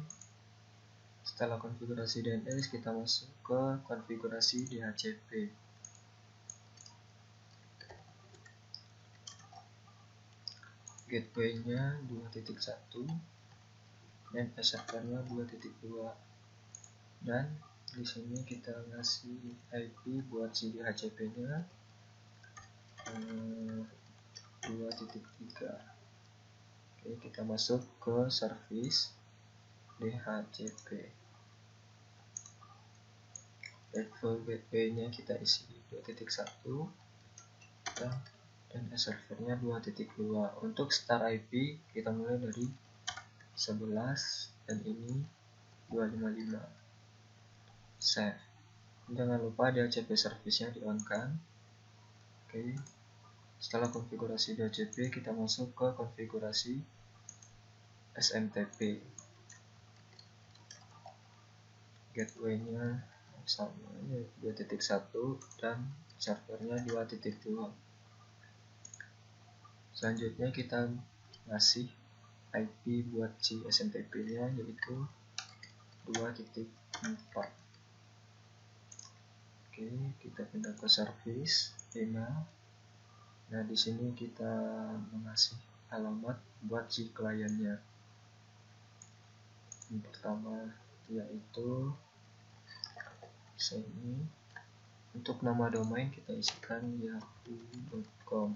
Setelah konfigurasi DNS, kita masuk ke konfigurasi DHCP. Gateway-nya 2.1, DNS servernya 2.2, dan di sini kita ngasih IP buat si DHCP-nya 2.3. Oke, kita masuk ke service DHCP. Level gateway-nya kita isi 2.1 dan servernya 2.2. Untuk start IP kita mulai dari 11 dan ini 255. Save. Jangan lupa DHCP service-nya di on kan. Oke. Setelah konfigurasi DHCP, kita masuk ke konfigurasi SMTP. Gateway-nya sama, 2.1 dan servernya 2.2. Selanjutnya kita ngasih IP buat si SMTP-nya yaitu 2.4. Oke, kita pindah ke service email. Nah, di sini kita mengasih alamat buat si kliennya. Yang pertama yaitu sini. Untuk nama domain kita isikan yahoo.com.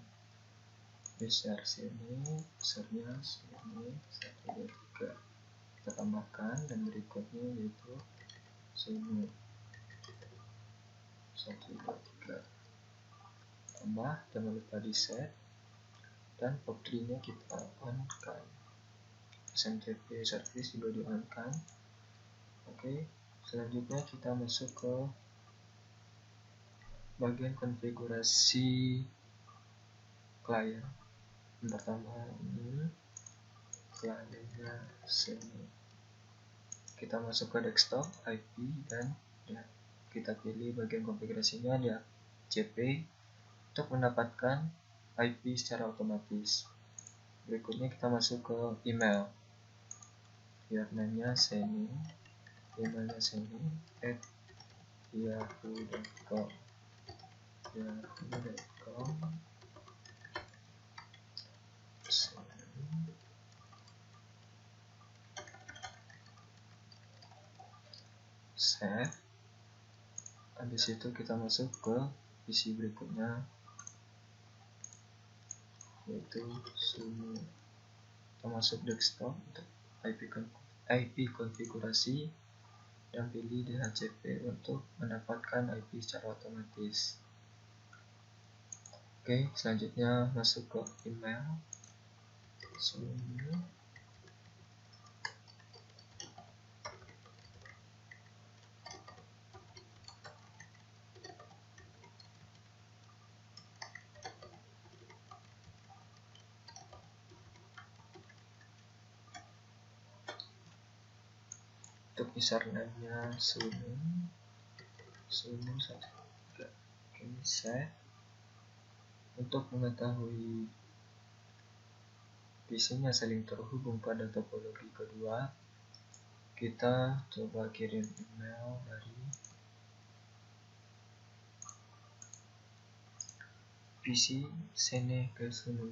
Besar sini, besarnya sini 1, 2, 3. Kita tambahkan dan berikutnya yaitu sini 1, 2, 3. Tambah, jangan lupa di set, dan POP3 nya kita on kan. SMTP service juga di on kan. Oke, selanjutnya kita masuk ke bagian konfigurasi klien. Yang pertama ini kliennya sini. Kita masuk ke desktop, IP, dan ya, kita pilih bagian konfigurasinya di CP untuk mendapatkan IP secara otomatis. Berikutnya kita masuk ke email. Username-nya sini, emailnya sini @yahoo.com. Save. Habis itu kita masuk ke isi berikutnya. yaitu sudo. Kita masuk desktop untuk IP konfigurasi dan pilih DHCP untuk mendapatkan IP secara otomatis. Oke, selanjutnya masuk ke email sudo. Untuk username-nya sudo 1. Oke, save. Untuk mengetahui PC-nya saling terhubung pada topologi kedua, kita coba kirim email dari PC sini ke sudo.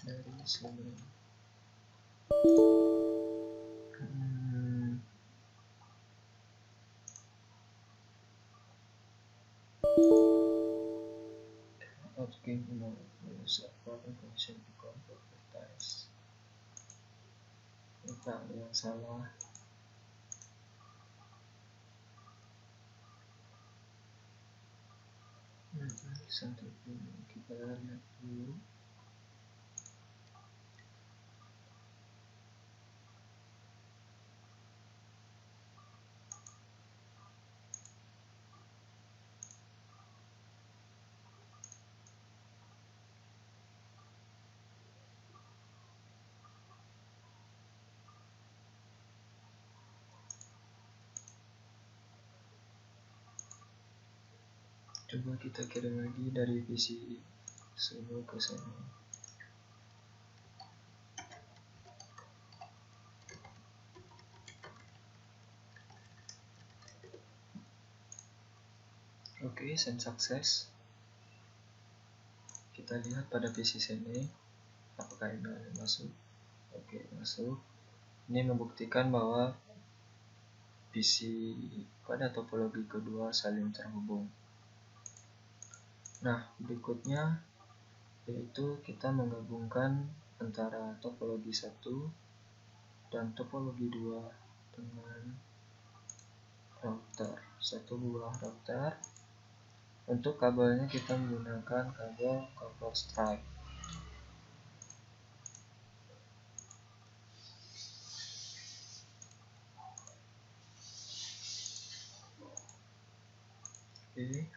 Dari sudo. Asking server information to convert. Kita ada yang salah. Sampai kita lihat dulu. Coba kita kirim lagi dari PC sudo ke sana. Oke, send sukses. Kita lihat pada PC sini apakah emailnya masuk. Oke, masuk. Ini membuktikan bahwa PC pada topologi kedua saling terhubung. Nah, berikutnya yaitu kita menggabungkan antara topologi 1 dan topologi 2 dengan router. Satu buah router. Untuk kabelnya kita menggunakan kabel copper stripe. Oke.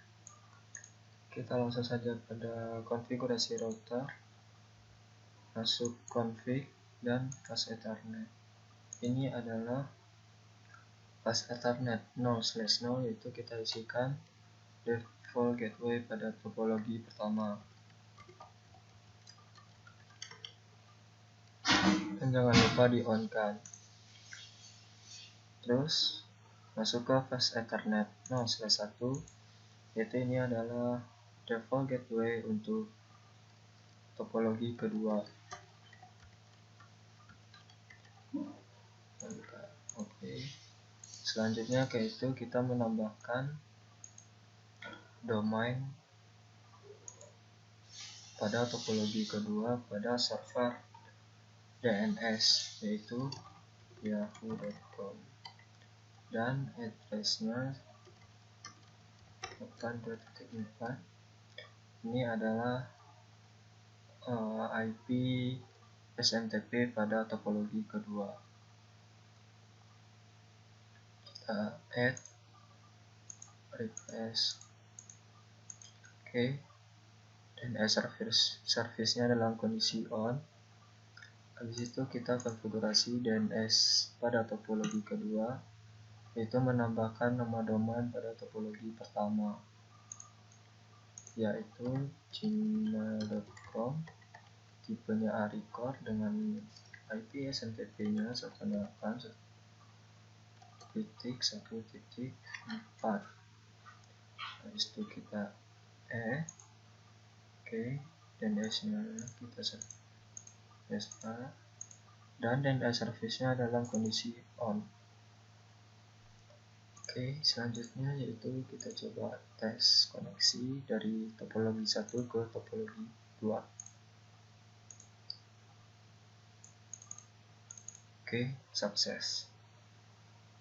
Kita langsung saja pada konfigurasi router, masuk config dan fast ethernet. Ini adalah fast ethernet 0/0, yaitu kita isikan default gateway pada topologi pertama. Dan jangan lupa di on kan. Terus masuk ke fast ethernet 0/1, yaitu ini adalah default gateway untuk topologi kedua. Oke. Selanjutnya yaitu kita menambahkan domain pada topologi kedua pada server DNS, yaitu yahoo.com, dan addressnya 8.4. Ini adalah IP SMTP pada topologi kedua. Kita add request. Oke. DNS service-nya dalam kondisi on. Habis itu kita konfigurasi DNS pada topologi kedua, yaitu menambahkan nama domain pada topologi pertama, yaitu gmail.com, tipenya arecord dengan IP SMTP-nya 108.1.4. Habis itu kita oke, DNS-nya kita dan DNS service-nya dalam kondisi on. Oke, selanjutnya yaitu kita coba tes koneksi dari topologi 1 ke topologi 2. Oke, sukses.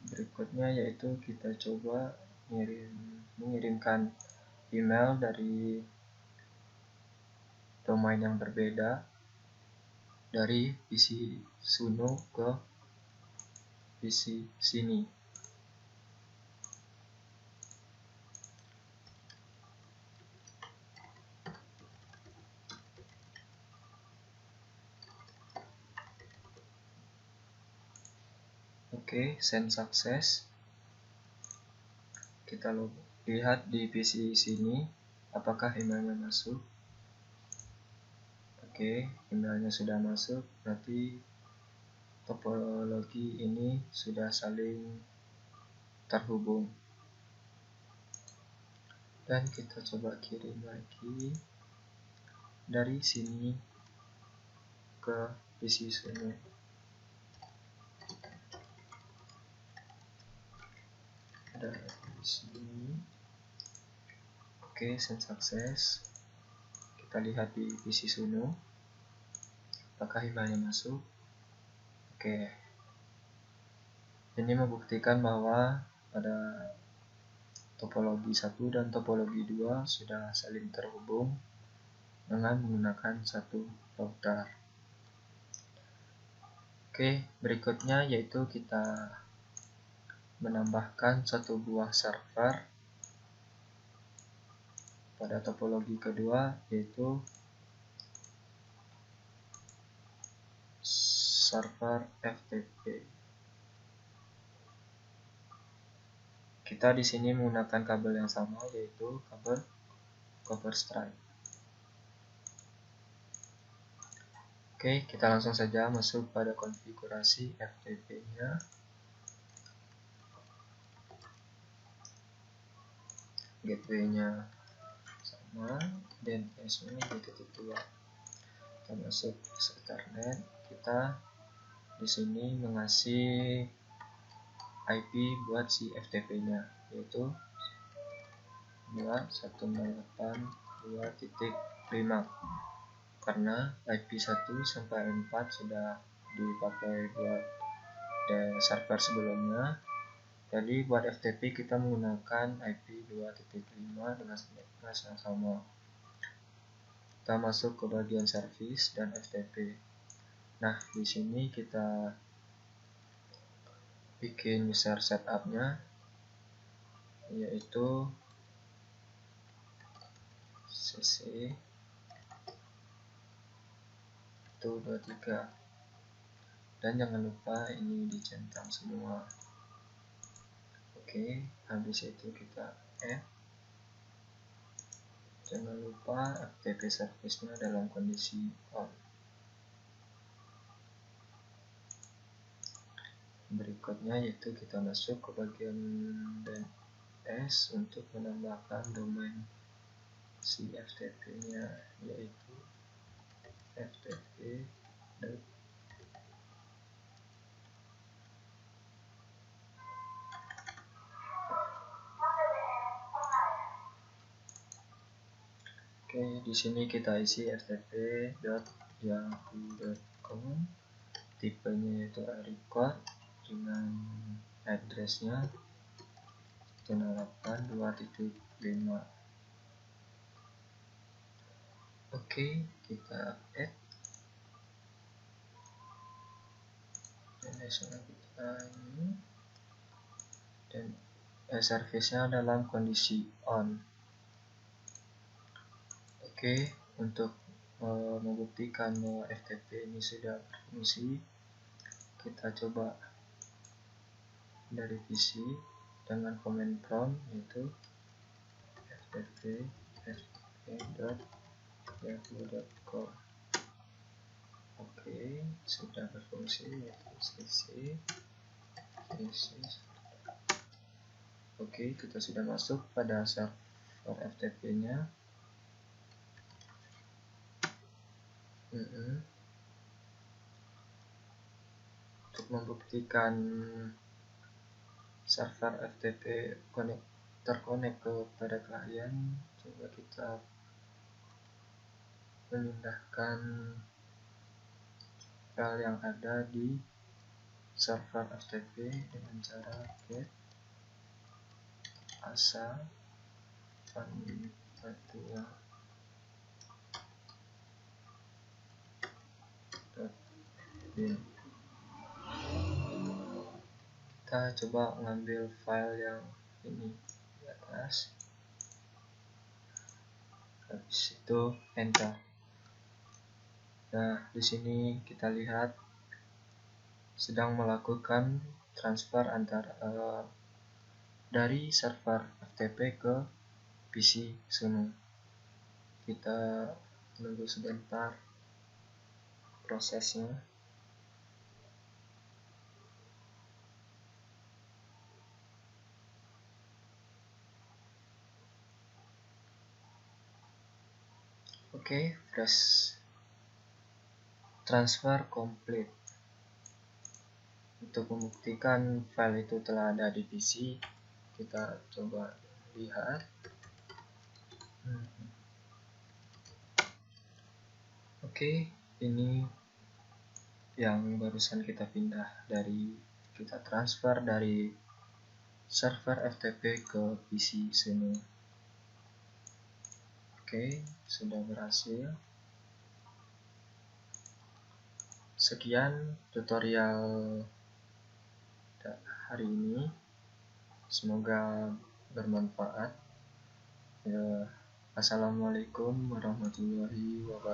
Berikutnya yaitu kita coba mengirimkan email dari domain yang berbeda dari PC Suno ke PC sini. Oke, send sukses. Kita lihat di PC sini apakah emailnya masuk. Oke, emailnya sudah masuk, berarti topologi ini sudah saling terhubung. Dan kita coba kirim lagi dari sini ke PC Suno. Dari sini. Oke, send sukses. Kita lihat di PC Suno apakah emailnya masuk. Oke, ini membuktikan bahwa pada topologi 1 dan topologi 2 sudah saling terhubung dengan menggunakan satu router. Oke, berikutnya yaitu kita menambahkan satu buah server pada topologi kedua, yaitu server FTP. Kita di sini menggunakan kabel yang sama, yaitu kabel copper stripe. Oke, kita langsung saja masuk pada konfigurasi FTP-nya. Gateway-nya sama, DNS-nya di titik 2. Kita masuk Ethernet. Kita di sini mengasih IP buat si FTP-nya, yaitu 2.168.2.5. Karena IP 1 sampai 4 sudah dipakai buat server sebelumnya, jadi buat FTP kita menggunakan IP 2.5 dengan yang sama. Kita masuk ke bagian service dan FTP. Nah, di sini kita bikin user setup-nya, yaitu cc 123, dan jangan lupa ini dicentang semua. Oke, habis itu kita jangan lupa FTP service-nya dalam kondisi on. Berikutnya yaitu kita masuk ke bagian DNS untuk menambahkan domain si FTP-nya, yaitu ftp. Oke, di sini kita isi ftp.yahoo.com, tipenya yaitu record dengan addressnya 108.2.5. Oke, kita add DNS-nya kita ini, dan service-nya dalam kondisi on. Oke, untuk membuktikan bahwa FTP ini sudah berfungsi, kita coba dari PC dengan command prompt, yaitu ftp.yahoo.com. Oke, sudah berfungsi, yaitu cc. Oke, kita sudah masuk pada server FTP-nya. Untuk membuktikan server FTP terkonek kepada klien. Coba kita memindahkan file yang ada di server FTP dengan cara get asa vanilla. Kita coba ngambil file yang ini di atas, habis itu enter. Nah, di sini kita lihat sedang melakukan transfer antara dari server FTP ke PC Suno. Kita tunggu sebentar prosesnya. Oke, press transfer complete. Untuk membuktikan file itu telah ada di PC, kita coba lihat. Oke, ini yang barusan kita kita transfer dari server FTP ke PC Suno. Oke, sudah berhasil. Sekian tutorial hari ini, semoga bermanfaat. Assalamualaikum warahmatullahi wabarakatuh.